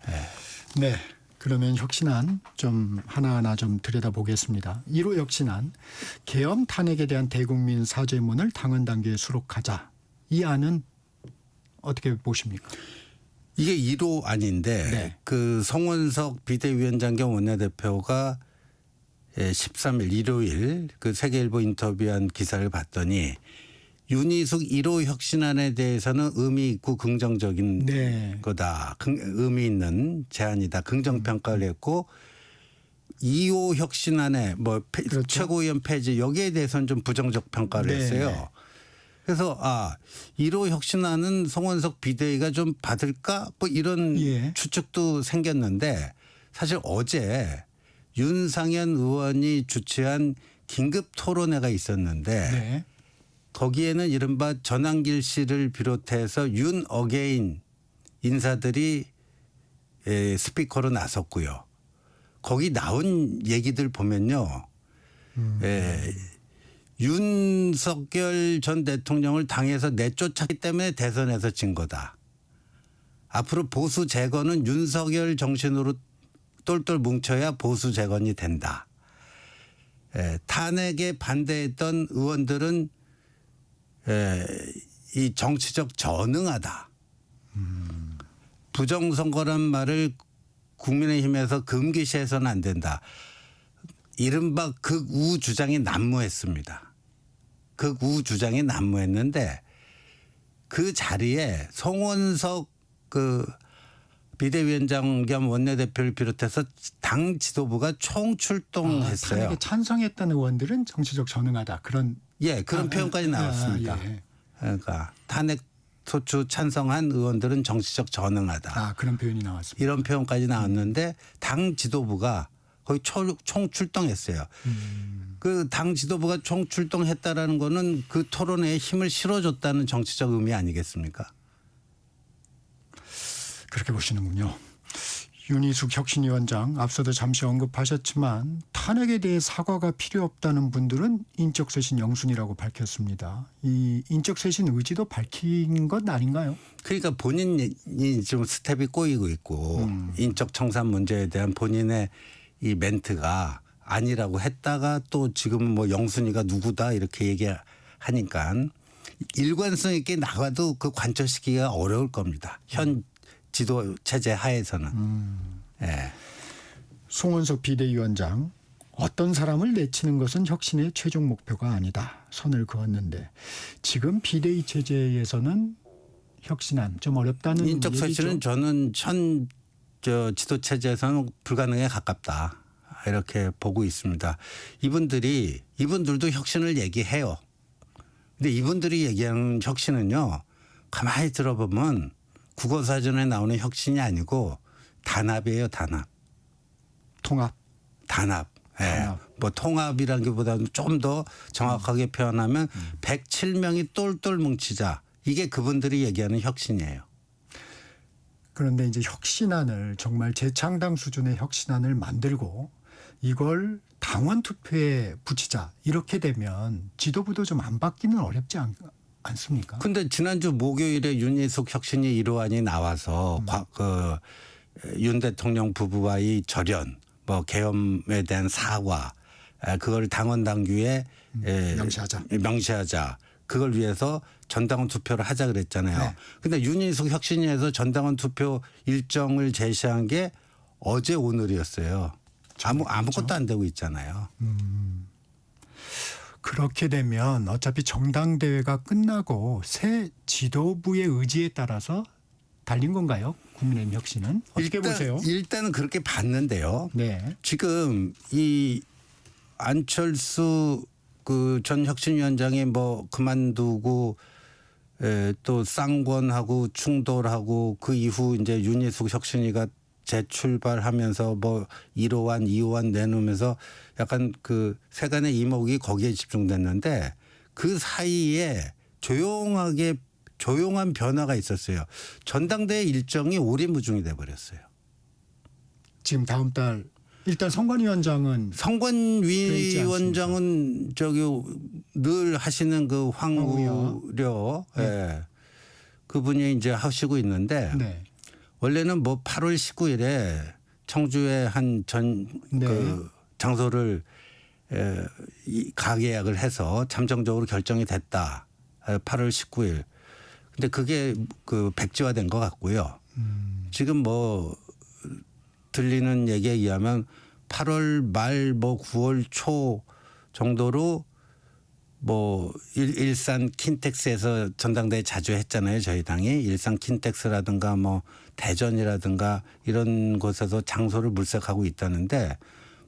네. 네. 그러면 혁신안 좀 하나하나 좀 들여다보겠습니다. 1호 혁신안, 계엄 탄핵에 대한 대국민 사죄문을 당헌 당규에 수록하자. 이 안은 어떻게 보십니까? 이게 1호 안인데 네. 그 송원석 비대위원장 겸 원내대표가 13일 일요일 그 세계일보 인터뷰한 기사를 봤더니 윤희숙 1호 혁신안에 대해서는 의미 있고 긍정적인 네. 거다. 의미 있는 제안이다. 긍정평가를 했고 2호 혁신안에 뭐 그렇죠. 최고위원 폐지 여기에 대해서는 좀 부정적 평가를 네. 했어요. 그래서 1호 혁신안은 송원석 비대위가 좀 받을까? 뭐 이런 예. 추측도 생겼는데 사실 어제 윤상현 의원이 주최한 긴급 토론회가 있었는데 네. 거기에는 이른바 전한길 씨를 비롯해서 윤 어게인 인사들이 스피커로 나섰고요. 거기 나온 얘기들 보면요. 윤석열 전 대통령을 당에서 내쫓았기 때문에 대선에서 진 거다. 앞으로 보수 재건은 윤석열 정신으로 똘똘 뭉쳐야 보수 재건이 된다. 탄핵에 반대했던 의원들은 이 정치적 전응하다. 부정선거란 말을 국민의힘에서 금기시해서는 안 된다. 이른바 극우 주장이 난무했습니다. 극우 주장이 난무했는데 그 자리에 송원석 그 비대위원장 겸 원내대표를 비롯해서 당 지도부가 총출동했어요. 탄핵에 찬성했던 의원들은 정치적 전응하다. 그런 그런 표현까지 나왔습니다. 예. 그러니까 탄핵 소추 찬성한 의원들은 정치적 전응하다. 그런 표현이 나왔습니다. 이런 표현까지 나왔는데 당 지도부가 거의 총출동했어요. 그 당 지도부가 총출동했다라는 거는 그 토론회에 힘을 실어줬다는 정치적 의미 아니겠습니까? 그렇게 보시는군요. 윤희숙 혁신위원장 앞서도 잠시 언급하셨지만 탄핵에 대해 사과가 필요 없다는 분들은 인적쇄신 영순이라고 밝혔습니다. 이 인적쇄신 의지도 밝힌 것 아닌가요? 그러니까 본인이 좀 스텝이 꼬이고 있고 인적 청산 문제에 대한 본인의 이 멘트가 아니라고 했다가 또 지금 뭐 영순이가 누구다 이렇게 얘기하니까 일관성 있게 나가도 그 관철시키기가 어려울 겁니다. 현 지도 체제 하에서는. 예. 송원석 비대위원장 어떤 사람을 내치는 것은 혁신의 최종 목표가 아니다. 선을 그었는데 지금 비대위 체제에서는 혁신안 좀 어렵다는 인적 쇄신은 저는 현 지도 체제에서는 불가능에 가깝다. 이렇게 보고 있습니다. 이분들도 혁신을 얘기해요. 근데 이분들이 얘기하는 혁신은요. 가만히 들어보면 국어사전에 나오는 혁신이 아니고 단합이에요. 단합. 통합. 단합. 예. 뭐 통합이라는 게보다는 좀 더 정확하게 표현하면 107명이 똘똘 뭉치자. 이게 그분들이 얘기하는 혁신이에요. 그런데 이제 혁신안을 정말 재창당 수준의 혁신안을 만들고 이걸 당원 투표에 붙이자. 이렇게 되면 지도부도 좀 안 바뀌는 어렵지 않습니까? 근데 지난주 목요일에 윤희숙 혁신위 1호안이 나와서 윤 대통령 부부와의 절연, 뭐 계엄에 대한 사과, 그걸 당원 당규에 명시하자. 그걸 위해서 전당원 투표를 하자 그랬잖아요. 네. 근데 윤희숙 혁신위에서 전당원 투표 일정을 제시한 게 어제 오늘이었어요. 아무것도 안 되고 있잖아요. 그렇게 되면 어차피 정당대회가 끝나고 새 지도부의 의지에 따라서 달린 건가요? 국민의힘 혁신은? 어떻게 보세요? 일단은 그렇게 봤는데요. 네. 지금 이 안철수 그 전 혁신위원장이 뭐 그만두고 또 쌍권하고 충돌하고 그 이후 이제 윤희숙 혁신위가 재출발하면서 뭐 1호안, 2호안 내놓으면서 약간 그 세간의 이목이 거기에 집중됐는데 그 사이에 조용한 변화가 있었어요. 전당대회 일정이 오리무중이 돼버렸어요. 지금 다음 달 일단 선관위원장은 저기 늘 하시는 그 황우려 그분이 이제 하시고 있는데 네. 원래는 뭐 8월 19일에 청주의 한 그 장소를 가계약을 해서 잠정적으로 결정이 됐다. 8월 19일. 근데 그게 그 백지화된 것 같고요. 지금 뭐 들리는 얘기에 의하면 8월 말 뭐 9월 초 정도로 뭐 일산 킨텍스에서 전당대회 자주 했잖아요. 저희 당이 일산 킨텍스라든가 뭐 대전이라든가 이런 곳에서 장소를 물색하고 있다는데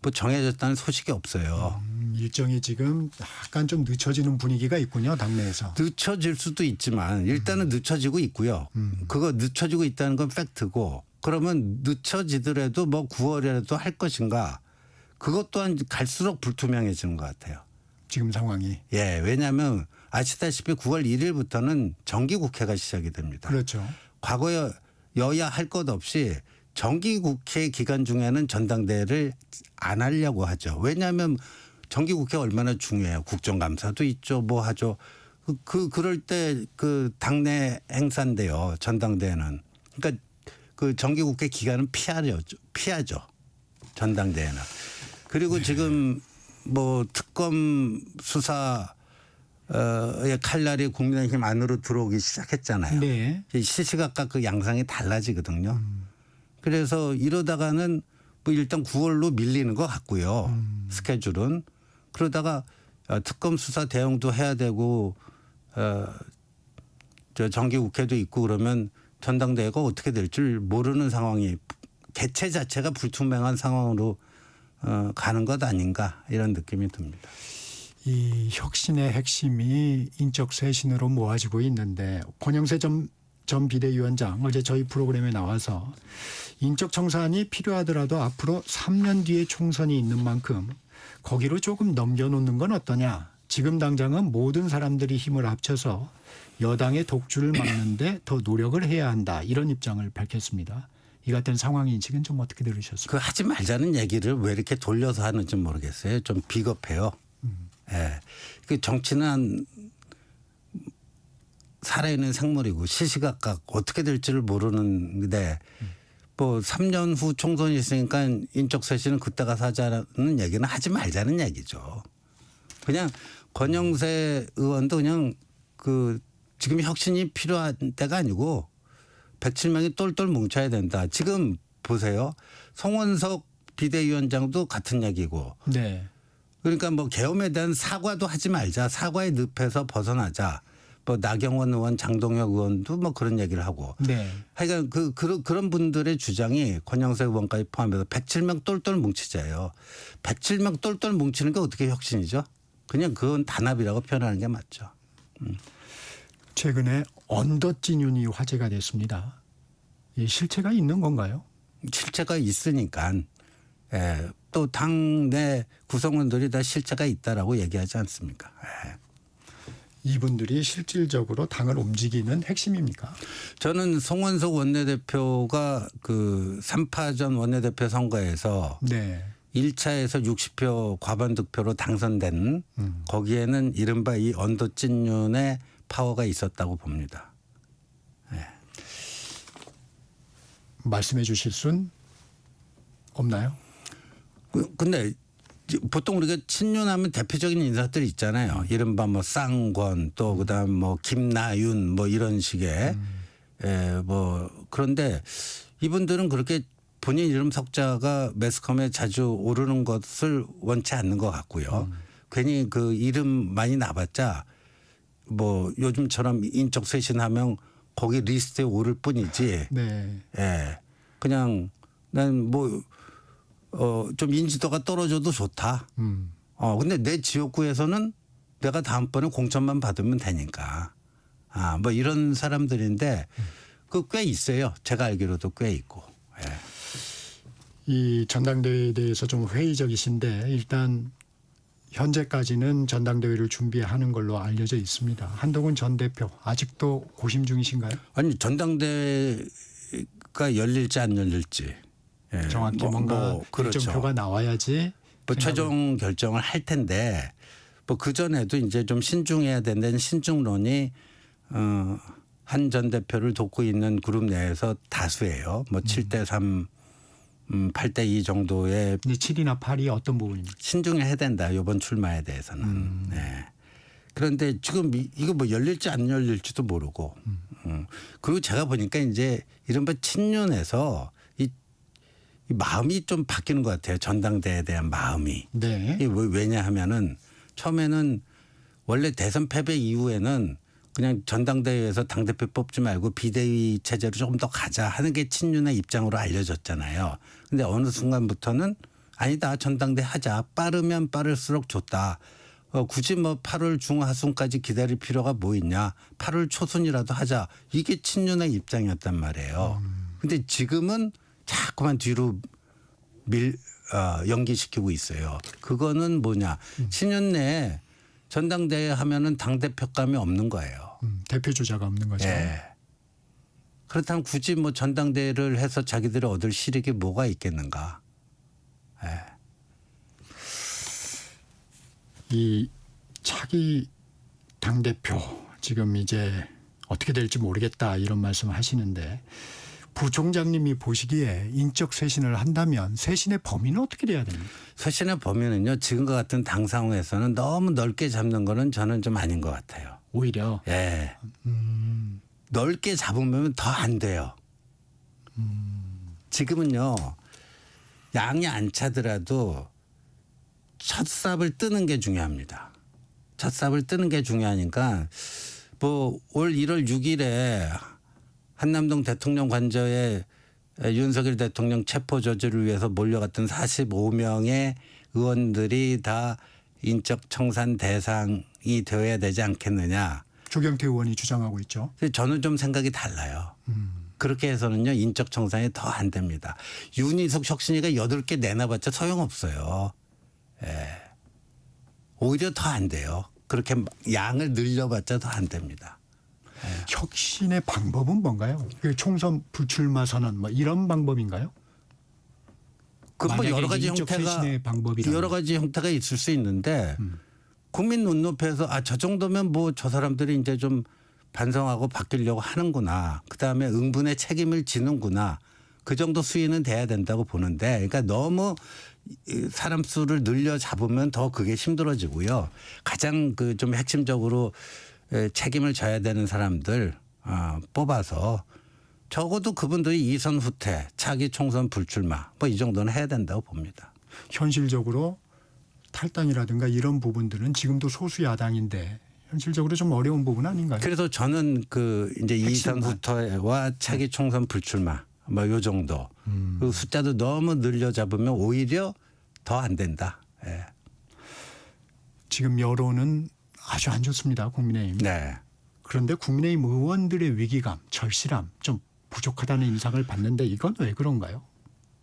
뭐 정해졌다는 소식이 없어요. 일정이 지금 약간 좀 늦춰지는 분위기가 있군요. 당내에서. 늦춰질 수도 있지만 일단은 늦춰지고 있고요. 그거 늦춰지고 있다는 건 팩트고 그러면 늦춰지더라도 뭐 9월이라도 할 것인가 그것 또한 갈수록 불투명해지는 것 같아요. 지금 상황이. 예, 왜냐하면 아시다시피 9월 1일부터는 정기국회가 시작이 됩니다. 그렇죠. 과거에 여야 할 것 없이 정기국회 기간 중에는 전당대회를 안 하려고 하죠. 왜냐하면 정기국회가 얼마나 중요해요. 국정감사도 있죠. 뭐 하죠. 그럴 때 그 당내 행사인데요. 전당대회는. 그러니까 그 정기국회 기간은 피하죠. 전당대회는. 그리고 지금 뭐 특검 수사의 칼날이 국민의힘 안으로 들어오기 시작했잖아요. 네. 시시각각 그 양상이 달라지거든요. 그래서 이러다가는 뭐 일단 9월로 밀리는 것 같고요. 스케줄은. 그러다가 특검 수사 대응도 해야 되고 저 정기국회도 있고 그러면 전당대회가 어떻게 될 줄 모르는 상황이 개최 자체가 불투명한 상황으로 가는 것 아닌가 이런 느낌이 듭니다. 이 혁신의 핵심이 인적 쇄신으로 모아지고 있는데 권영세 전 비대위원장 어제 저희 프로그램에 나와서 인적 청산이 필요하더라도 앞으로 3년 뒤에 총선이 있는 만큼 거기로 조금 넘겨놓는 건 어떠냐. 지금 당장은 모든 사람들이 힘을 합쳐서 여당의 독주를 막는데 더 노력을 해야 한다. 이런 입장을 밝혔습니다. 이 같은 상황 인식은 좀 어떻게 들으셨습니까? 그 하지 말자는 얘기를 왜 이렇게 돌려서 하는지 모르겠어요. 좀 비겁해요. 예. 그 정치는 살아있는 생물이고 시시각각 어떻게 될지를 모르는데 뭐 3년 후 총선이 있으니까 인적 쇄신은 그때 가서 하자는 얘기는 하지 말자는 얘기죠. 그냥 권영세 의원도 그냥 그 지금 혁신이 필요한 때가 아니고 107명이 똘똘 뭉쳐야 된다. 지금 보세요. 송원석 비대위원장도 같은 얘기고. 네. 그러니까 뭐 계엄에 대한 사과도 하지 말자. 사과의 늪에서 벗어나자. 뭐 나경원 의원, 장동혁 의원도 뭐 그런 얘기를 하고. 네. 하여간 그런 분들의 주장이 권영세 의원까지 포함해서 107명 똘똘 뭉치자예요. 107명 똘똘 뭉치는 게 어떻게 혁신이죠? 그냥 그건 단합이라고 표현하는 게 맞죠. 최근에 언더찐윤이 화제가 됐습니다. 이 실체가 있는 건가요? 실체가 있으니까 예, 또 당내 구성원들이 다 실체가 있다라고 얘기하지 않습니까? 예. 이분들이 실질적으로 당을 움직이는 핵심입니까? 저는 송원석 원내대표가 그 3파전 원내대표 선거에서 네. 1차에서 60표 과반 득표로 당선된 거기에는 이른바 이 언더찐윤의 파워가 있었다고 봅니다. 네. 말씀해 주실 순 없나요? 근데 보통 우리가 친윤하면 대표적인 인사들이 있잖아요. 이른바 뭐 쌍권 또 그다음 뭐 김나윤 뭐 이런 식의 뭐 그런데 이분들은 그렇게 본인 이름 석자가 매스컴에 자주 오르는 것을 원치 않는 것 같고요. 괜히 그 이름 많이 나봤자 뭐 요즘처럼 인적 쇄신하면 거기 리스트에 오를 뿐이지. 네. 예. 그냥 난 뭐 좀 인지도가 떨어져도 좋다. 근데 내 지역구에서는 내가 다음번에 공천만 받으면 되니까. 뭐 이런 사람들인데 그 꽤 있어요. 제가 알기로도 꽤 있고. 예. 이 전당대회에 대해서 좀 회의적이신데 일단 현재까지는 전당대회를 준비하는 걸로 알려져 있습니다. 한동훈 전 대표 아직도 고심 중이신가요? 아니 전당대회가 열릴지 안 열릴지. 예. 정확히 뭔가 그렇죠. 일정표가 나와야지. 뭐 최종 결정을 할 텐데 뭐 그 전에도 이제 좀 신중해야 된다는 신중론이 한 전 대표를 돕고 있는 그룹 내에서 다수예요. 뭐 7대 3, 8대 2 정도의 7이나 8이 어떤 부분입니까? 신중해야 된다. 이번 출마에 대해서는. 네. 그런데 지금 이거 뭐 열릴지 안 열릴지도 모르고. 그리고 제가 보니까 이제 이른바 친윤에서 이 마음이 좀 바뀌는 것 같아요. 전당대회에 대한 마음이. 네. 왜냐하면은 처음에는 원래 대선 패배 이후에는 그냥 전당대회에서 당대표 뽑지 말고 비대위 체제로 조금 더 가자 하는 게 친윤의 입장으로 알려졌잖아요. 근데 어느 순간부터는 아니다. 전당대회 하자. 빠르면 빠를수록 좋다. 굳이 뭐 8월 중하순까지 기다릴 필요가 뭐 있냐. 8월 초순이라도 하자. 이게 친윤의 입장이었단 말이에요. 근데 지금은 자꾸만 뒤로 연기시키고 있어요. 그거는 뭐냐. 친윤 내에 전당대회 하면은 당대표감이 없는 거예요. 대표 주자가 없는 거죠. 네. 그렇다면 굳이 뭐 전당대회를 해서 자기들이 얻을 실익이 뭐가 있겠는가. 네. 이 차기 당대표 지금 이제 어떻게 될지 모르겠다 이런 말씀을 하시는데 부총장님이 보시기에 인적 쇄신을 한다면 쇄신의 범위는 어떻게 돼야 됩니까? 쇄신의 범위는요. 지금과 같은 당 상황에서는 너무 넓게 잡는 거는 저는 좀 아닌 것 같아요. 오히려. 예. 넓게 잡으면 더 안 돼요. 지금은요. 양이 안 차더라도 첫 삽을 뜨는 게 중요합니다. 첫 삽을 뜨는 게 중요하니까 뭐 올 1월 6일에 한남동 대통령 관저에 윤석열 대통령 체포 저지를 위해서 몰려갔던 45명의 의원들이 다 인적 청산 대상이 되어야 되지 않겠느냐. 조경태 의원이 주장하고 있죠. 저는 좀 생각이 달라요. 그렇게 해서는요. 인적 청산이 더 안 됩니다. 윤희숙 혁신위가 8개 내놔봤자 소용없어요. 예. 오히려 더 안 돼요. 그렇게 양을 늘려봤자 더 안 됩니다. 혁신의 방법은 뭔가요? 그 총선 불출마 선언 뭐 이런 방법인가요? 그 뭐 여러 가지 인적 형태가 쇄신의 방법이라면. 여러 가지 형태가 있을 수 있는데 국민 눈높이에서 저 정도면 뭐 저 사람들이 이제 좀 반성하고 바뀌려고 하는구나. 그다음에 응분의 책임을 지는구나. 그 정도 수위는 돼야 된다고 보는데, 그러니까 너무 사람 수를 늘려 잡으면 더 그게 힘들어지고요. 가장 그 좀 핵심적으로 책임을 져야 되는 사람들 뽑아서 적어도 그분들이 2선 후퇴, 차기 총선 불출마 뭐 이 정도는 해야 된다고 봅니다. 현실적으로 탈당이라든가 이런 부분들은 지금도 소수 야당인데 현실적으로 좀 어려운 부분 아닌가요? 그래서 저는 그 이제 2선 후퇴와 차기 총선 불출마 뭐 요 정도. 그 숫자도 너무 늘려 잡으면 오히려 더 안 된다. 예. 지금 여론은 아주 안 좋습니다. 국민의힘. 네. 그런데 국민의힘 의원들의 위기감, 절실함 좀 부족하다는 인상을 받는데 이건 왜 그런가요?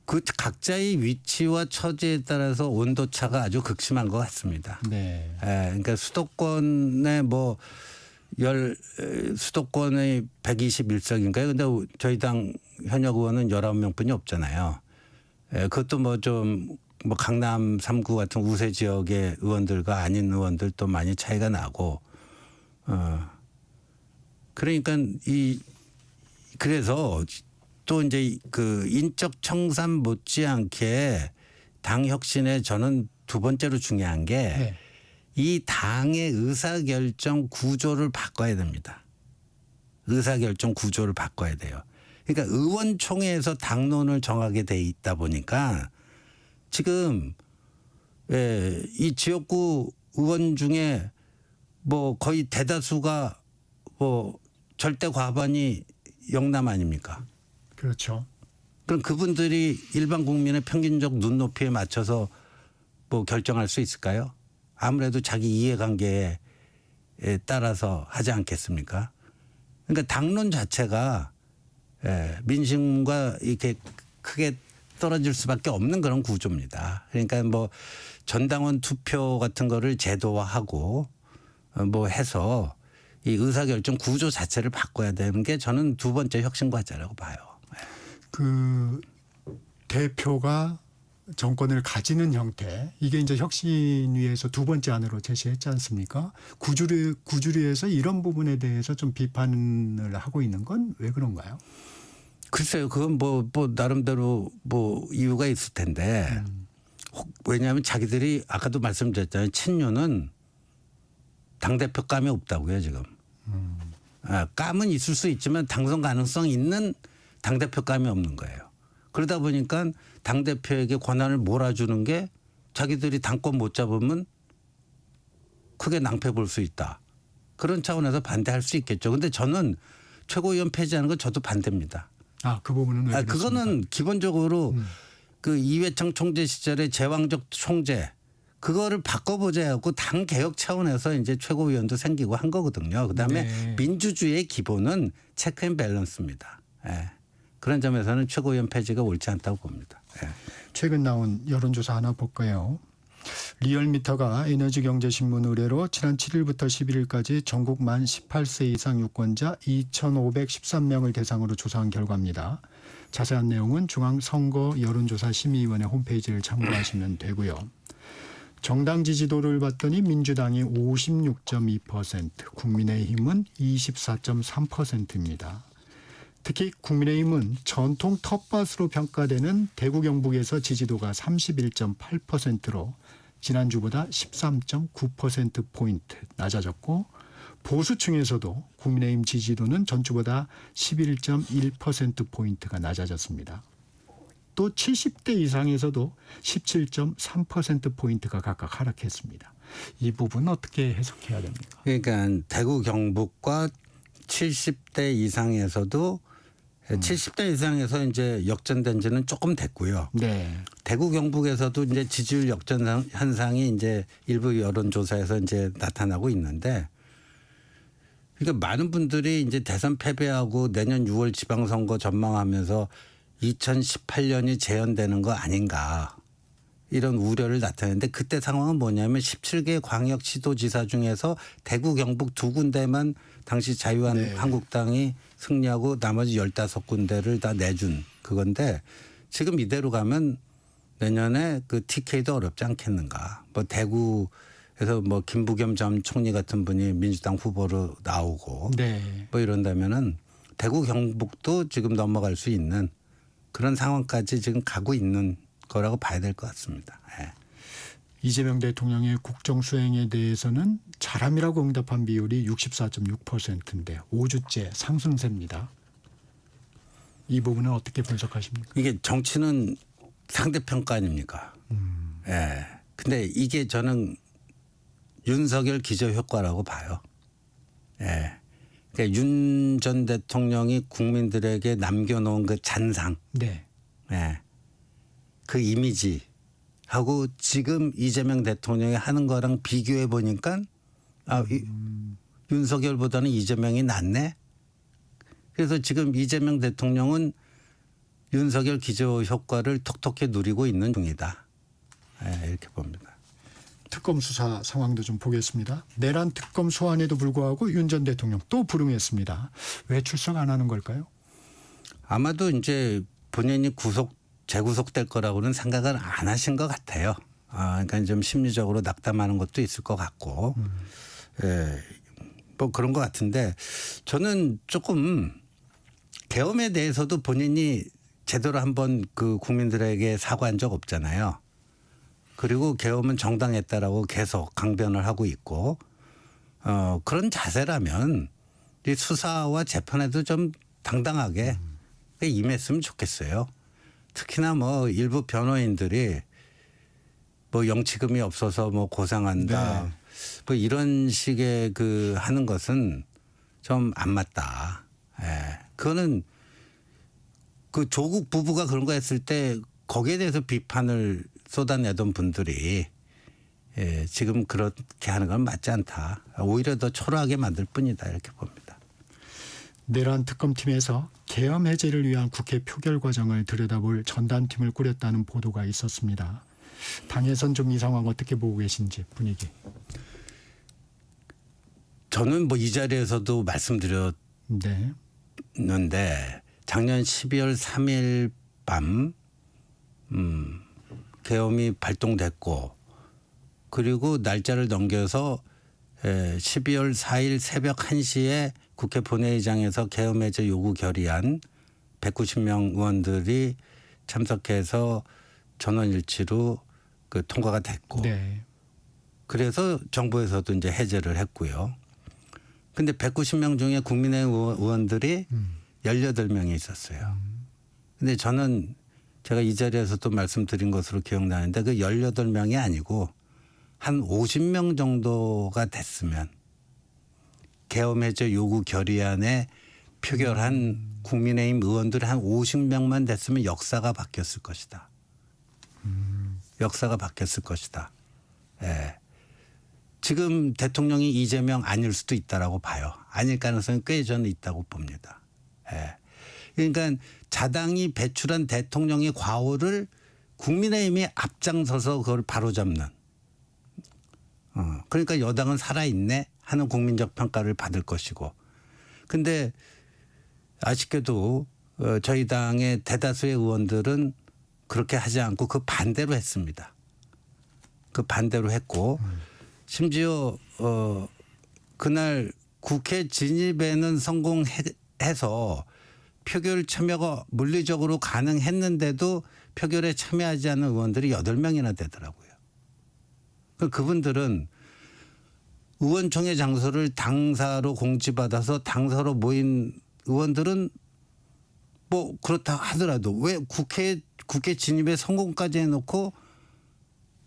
그 각자의 위치와 처지에 따라서 온도차가 아주 극심한 것 같습니다. 네. 그러니까 수도권에 뭐 수도권의 121석인가요? 근데 저희 당 현역 의원은 19명뿐이 없잖아요. 그것도 뭐 좀 뭐 강남 3구 같은 우세 지역의 의원들과 아닌 의원들도 많이 차이가 나고, 그러니까 그래서 또 이제 그 인적 청산 못지않게 당 혁신에 저는 두 번째로 중요한 게 이 당의 의사결정 구조를 바꿔야 됩니다. 의사결정 구조를 바꿔야 돼요. 그러니까 의원총회에서 당론을 정하게 돼 있다 보니까 지금 이 지역구 의원 중에 뭐 거의 대다수가 뭐 절대 과반이 영남 아닙니까? 그렇죠. 그럼 그분들이 일반 국민의 평균적 눈높이에 맞춰서 뭐 결정할 수 있을까요? 아무래도 자기 이해관계에 따라서 하지 않겠습니까? 그러니까 당론 자체가 민심과 이렇게 크게 떨어질 수밖에 없는 그런 구조입니다. 그러니까 뭐 전당원 투표 같은 거를 제도화하고 뭐 해서 이 의사결정 구조 자체를 바꿔야 되는 게 저는 두 번째 혁신 과제라고 봐요. 그 대표가 정권을 가지는 형태, 이게 이제 혁신위에서 두 번째 안으로 제시했지 않습니까? 구주류에서 이런 부분에 대해서 좀 비판을 하고 있는 건 왜 그런가요? 글쎄요, 그건 뭐 나름대로 뭐 이유가 있을 텐데, 왜냐하면 자기들이 아까도 말씀드렸잖아요. 친윤은 당대표 감이 없다고요, 지금. 감은 있을 수 있지만 당선 가능성 있는 당대표 감이 없는 거예요. 그러다 보니까 당대표에게 권한을 몰아주는 게 자기들이 당권 못 잡으면 크게 낭패 볼 수 있다. 그런 차원에서 반대할 수 있겠죠. 그런데 저는 최고위원 폐지하는 건 저도 반대입니다. 그 부분은 왜 그렇습니까? 그거는 기본적으로 그 이회창 총재 시절의 제왕적 총재 그거를 바꿔보자 해갖고 당 개혁 차원에서 이제 최고위원도 생기고 한 거거든요. 그다음에 민주주의의 기본은 체크 앤 밸런스입니다. 그런 점에서는 최고위원 폐지가 옳지 않다고 봅니다. 최근 나온 여론조사 하나 볼까요? 리얼미터가 에너지경제신문 의뢰로 지난 7일부터 11일까지 전국 만 18세 이상 유권자 2,513명을 대상으로 조사한 결과입니다. 자세한 내용은 중앙선거 여론조사 심의위원회 홈페이지를 참고하시면 되고요. 정당 지지도를 봤더니 민주당이 56.2%, 국민의힘은 24.3%입니다. 특히 국민의힘은 전통 텃밭으로 평가되는 대구 경북에서 지지도가 31.8%로 지난주보다 13.9%포인트 낮아졌고, 보수층에서도 국민의힘 지지도는 전주보다 11.1%포인트가 낮아졌습니다. 또 70대 이상에서도 17.3%포인트가 각각 하락했습니다. 이 부분 어떻게 해석해야 됩니까? 그러니까 대구 경북과 70대 이상에서도 70대 이상에서 이제 역전된 지는 조금 됐고요. 대구 경북에서도 이제 지지율 역전 현상이 이제 일부 여론조사에서 이제 나타나고 있는데, 그러니까 많은 분들이 이제 대선 패배하고 내년 6월 지방선거 전망하면서 2018년이 재연되는 거 아닌가 이런 우려를 나타냈는데, 그때 상황은 뭐냐면 17개 광역시도지사 중에서 대구 경북 두 군데만 당시 자유한국당이 승리하고 나머지 15군데를 다 내준 그건데 지금 이대로 가면 내년에 그 TK도 어렵지 않겠는가. 뭐 대구에서 뭐 김부겸 전 총리 같은 분이 민주당 후보로 나오고 뭐 이런다면은 대구 경북도 지금 넘어갈 수 있는 그런 상황까지 지금 가고 있는 거라고 봐야 될 것 같습니다. 예. 이재명 대통령의 국정 수행에 대해서는 잘함이라고 응답한 비율이 64.6%인데 5주째 상승세입니다. 이 부분은 어떻게 분석하십니까? 이게 정치는 상대평가 아닙니까? 예. 근데 이게 저는 윤석열 기저효과라고 봐요. 예. 그러니까 윤 전 대통령이 국민들에게 남겨놓은 그 잔상. 예. 그 이미지하고 지금 이재명 대통령이 하는 거랑 비교해 보니까 윤석열보다는 이재명이 낫네. 그래서 지금 이재명 대통령은 윤석열 기저효과를 톡톡히 누리고 있는 중이다. 네, 이렇게 봅니다. 특검 수사 상황도 좀 보겠습니다. 내란 특검 소환에도 불구하고 윤 전 대통령 또 불응했습니다. 왜 출석 안 하는 걸까요? 아마도 이제 본인이 재구속될 거라고는 생각을 안 하신 것 같아요. 그러니까 좀 심리적으로 낙담하는 것도 있을 것 같고, 예, 뭐 그런 것 같은데 저는 조금 계엄에 대해서도 본인이 제대로 한번 그 국민들에게 사과한 적 없잖아요. 그리고 계엄은 정당했다라고 계속 강변을 하고 있고 그런 자세라면 이 수사와 재판에도 좀 당당하게 임했으면 좋겠어요. 특히나 뭐 일부 변호인들이 뭐 영치금이 없어서 뭐 고생한다. 뭐 이런 식의 그 하는 것은 좀 안 맞다. 예. 그거는 그 조국 부부가 그런 거 했을 때 거기에 대해서 비판을 쏟아내던 분들이 지금 그렇게 하는 건 맞지 않다. 오히려 더 초라하게 만들 뿐이다. 이렇게 봅니다. 내란 특검팀에서 계엄 해제를 위한 국회 표결 과정을 들여다볼 전담팀을 꾸렸다는 보도가 있었습니다. 당에선 좀 이 상황 어떻게 보고 계신지 분위기. 저는 뭐 이 자리에서도 말씀드렸는데 작년 12월 3일 밤 계엄이 발동됐고 그리고 날짜를 넘겨서 12월 4일 새벽 1시에 국회 본회의장에서 계엄 해제 요구 결의안 190명 의원들이 참석해서 전원일치로 그 통과가 됐고 그래서 정부에서도 이제 해제를 했고요. 근데 190명 중에 국민의힘 의원들이 18명이 있었어요. 근데 저는 제가 이 자리에서도 말씀드린 것으로 기억나는데 그 18명이 아니고 한 50명 정도가 됐으면 계엄 해제 요구 결의안에 표결한 국민의힘 의원들이 한 50명만 됐으면 역사가 바뀌었을 것이다. 역사가 바뀌었을 것이다. 예. 지금 대통령이 이재명 아닐 수도 있다라고 봐요. 아닐 가능성이 꽤 저는 있다고 봅니다. 예. 그러니까 자당이 배출한 대통령의 과오를 국민의힘이 앞장서서 그걸 바로잡는. 그러니까 여당은 살아있네 하는 국민적 평가를 받을 것이고. 근데 아쉽게도 저희 당의 대다수의 의원들은 그렇게 하지 않고 그 반대로 했습니다. 그 반대로 했고 심지어 그날 국회 진입에는 성공해서 표결 참여가 물리적으로 가능했는데도 표결에 참여하지 않은 의원들이 8명이나 되더라고요. 그분들은 의원총회 장소를 당사로 공지받아서 당사로 모인 의원들은 뭐 그렇다 하더라도 왜 국회 진입에 성공까지 해놓고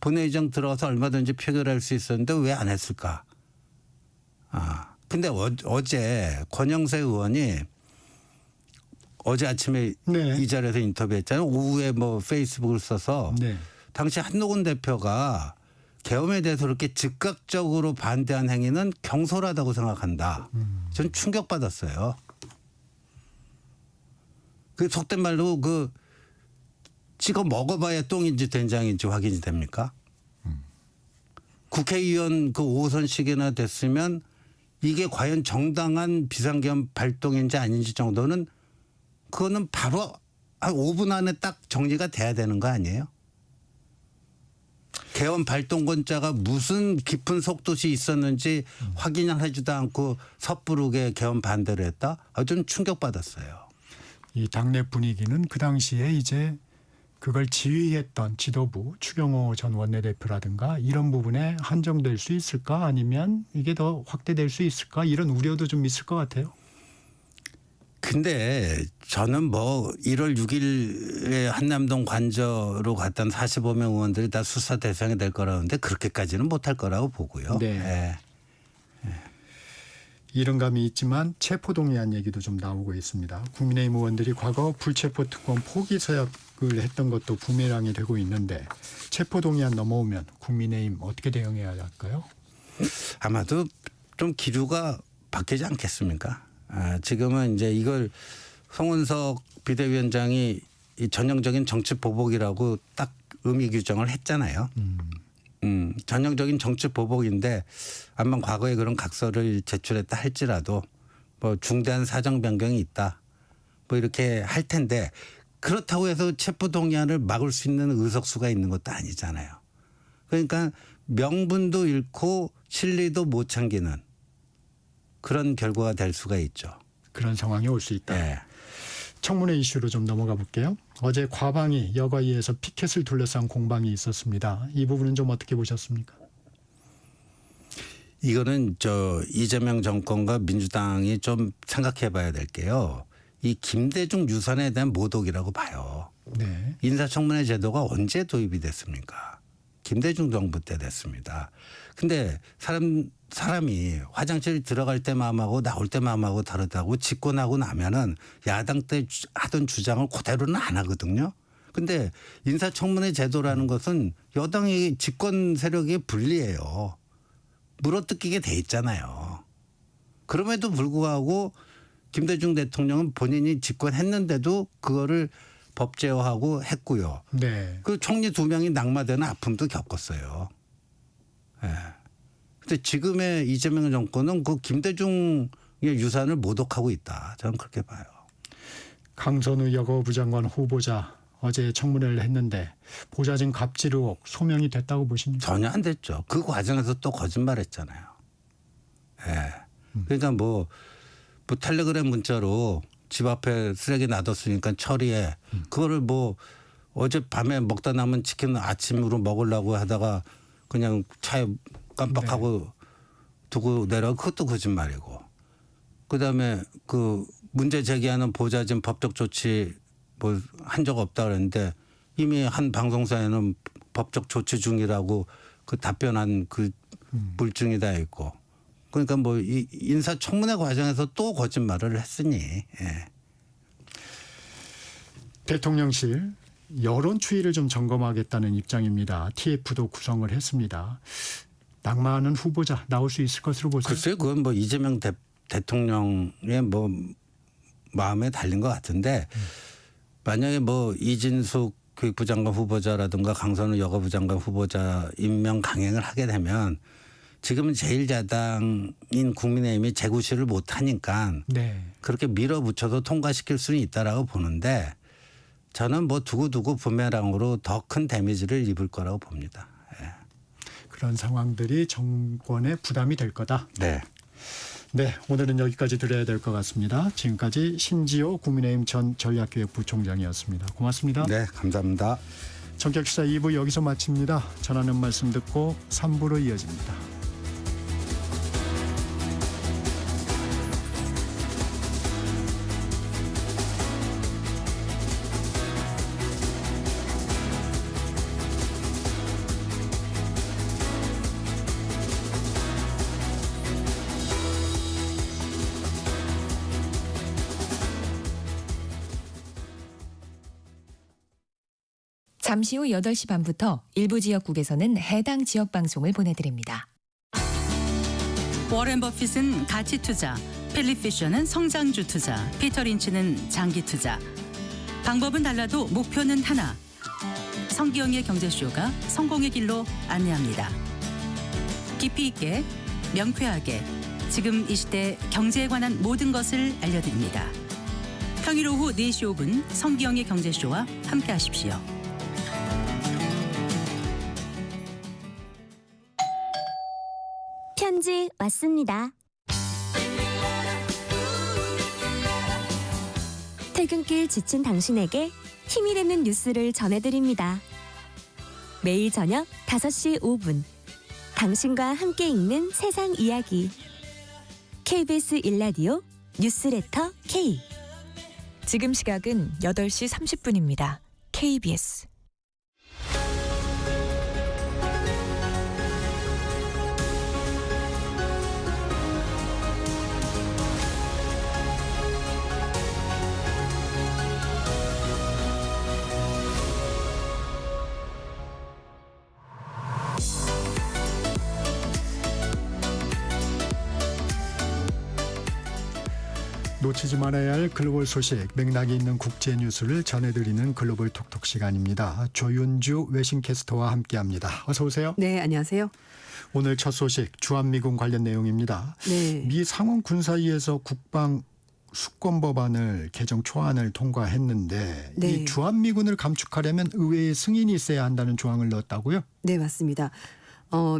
본회의장 들어가서 얼마든지 표결할 수 있었는데 왜 안 했을까? 근데 어제 권영세 의원이 어제 아침에 이 자리에서 인터뷰했잖아요. 오후에 뭐 페이스북을 써서 당시 한노건 대표가 계엄에 대해서 그렇게 즉각적으로 반대한 행위는 경솔하다고 생각한다. 전 충격받았어요. 그 속된 말로 그 찍어 먹어봐야 똥인지 된장인지 확인이 됩니까? 국회의원 그 5선씩이나 됐으면 이게 과연 정당한 비상계엄 발동인지 아닌지 정도는 그거는 바로 한 5분 안에 딱 정리가 돼야 되는 거 아니에요? 계엄 발동권자가 무슨 깊은 속도시 있었는지 확인을 하지도 않고 섣부르게 계엄 반대를 했다? 좀 충격받았어요. 이 당내 분위기는 그 당시에 이제 그걸 지휘했던 지도부 추경호 전 원내대표라든가 이런 부분에 한정될 수 있을까 아니면 이게 더 확대될 수 있을까 이런 우려도 좀 있을 것 같아요. 근데 저는 뭐 1월 6일에 한남동 관저로 갔던 45명 의원들이 다 수사 대상이 될 거라는데 그렇게까지는 못할 거라고 보고요. 네. 이런 감이 있지만 체포동의안 얘기도 좀 나오고 있습니다. 국민의힘 의원들이 과거 불체포 특권 포기 서약을 했던 것도 부메랑이 되고 있는데 체포동의안 넘어오면 국민의힘 어떻게 대응해야 할까요? 아마도 좀 기류가 바뀌지 않겠습니까? 지금은 이제 이걸 송은석 비대위원장이 이 전형적인 정치 보복이라고 딱 의미 규정을 했잖아요. 전형적인 정치 보복인데 아마 과거에 그런 각서를 제출했다 할지라도 뭐 중대한 사정 변경이 있다 뭐 이렇게 할 텐데 그렇다고 해서 체포동의안을 막을 수 있는 의석수가 있는 것도 아니잖아요. 그러니까 명분도 잃고 실리도 못 챙기는 그런 결과가 될 수가 있죠. 그런 상황이 올 수 있다. 네. 청문회 이슈로 좀 넘어가 볼게요. 어제 과방위 여가위에서 피켓을 둘러싼 공방이 있었습니다. 이 부분은 좀 어떻게 보셨습니까? 이거는 이재명 정권과 민주당이 좀 생각해 봐야 될 게요. 이 김대중 유산에 대한 모독이라고 봐요. 네. 인사청문회 제도가 언제 도입이 됐습니까? 김대중 정부 때 됐습니다. 근데 사람이 화장실 들어갈 때 마음하고 나올 때 마음하고 다르다고 집권하고 나면은 야당 때 하던 주장을 그대로는 안 하거든요. 근데 인사청문회 제도라는 것은 여당이 집권 세력이 불리해요. 물어뜯기게 돼 있잖아요. 그럼에도 불구하고 김대중 대통령은 본인이 집권했는데도 그거를 법제화하고 했고요. 네. 그 총리 2명이 낙마되는 아픔도 겪었어요. 근데 지금의 이재명 정권은 그 김대중의 유산을 모독하고 있다. 저는 그렇게 봐요. 강선우 여가부 장관 후보자 어제 청문회를 했는데 보좌진 갑질 의혹 소명이 됐다고 보십니까? 전혀 안 됐죠. 그 과정에서 또 거짓말했잖아요. 그러니까 뭐 텔레그램 문자로 집 앞에 쓰레기 놔뒀으니까 처리해. 그거를 뭐 어젯밤에 먹다 남은 치킨 아침으로 먹으려고 하다가 그냥 차에 깜빡하고 두고 내려 그것도 거짓말이고. 그다음에 그 문제 제기하는 보좌진 법적 조치 뭐 한 적 없다 그랬는데 이미 한 방송사에는 법적 조치 중이라고 그 답변한 그 물증이 다 있고. 그러니까 뭐 이 인사청문회 과정에서 또 거짓말을 했으니. 대통령실 여론 추이를 좀 점검하겠다는 입장입니다. TF도 구성을 했습니다. 낙마하는 후보자 나올 수 있을 것으로 보세요. 글쎄요, 그건 뭐 이재명 대통령의 뭐 마음에 달린 것 같은데 만약에 뭐 이진숙 교육부 장관 후보자라든가 강선우 여가부 장관 후보자 임명 강행을 하게 되면 지금은 제1야당인 국민의힘이 재구실을 못하니까 네. 그렇게 밀어붙여서 통과시킬 수는 있다라고 보는데 저는 뭐 두고두고 부메랑으로 더 큰 데미지를 입을 거라고 봅니다. 그런 상황들이 정권의 부담이 될 거다. 네. 네, 오늘은 여기까지 드려야 될 것 같습니다. 지금까지 신지호 국민의힘 전 전략기획부총장이었습니다. 고맙습니다. 네, 감사합니다. 전격시사 2부 여기서 마칩니다. 전하는 말씀 듣고 3부로 이어집니다. 잠시 후 8시 반부터 일부 지역국에서는 해당 지역 방송을 보내드립니다. 워렌 버핏은 가치 투자, 필립 피셔는 성장주 투자, 피터 린치는 장기 투자. 방법은 달라도 목표는 하나. 성기영의 경제쇼가 성공의 길로 안내합니다. 깊이 있게, 명쾌하게, 지금 이 시대 경제에 관한 모든 것을 알려드립니다. 평일 오후 4시 5분 성기영의 경제쇼와 함께하십시오. 편지 왔습니다. 퇴근길 지친 당신에게 힘이 되는 뉴스를 전해드립니다. 매일 저녁 5시 5분 당신과 함께 읽는 세상 이야기 KBS 1라디오 뉴스레터 K. 지금 시각은 8시 30분입니다. KBS 놓치지 말아야 할 글로벌 소식, 맥락이 있는 국제 뉴스를 전해드리는 글로벌 톡톡 시간입니다. 조윤주 외신캐스터와 함께합니다. 어서 오세요. 네, 안녕하세요. 오늘 첫 소식, 주한미군 관련 내용입니다. 네. 미 상원 군사위에서 국방 수권 법안을 개정 초안을 통과했는데 네. 이 주한미군을 감축하려면 의회의 승인이 있어야 한다는 조항을 넣었다고요? 네, 맞습니다.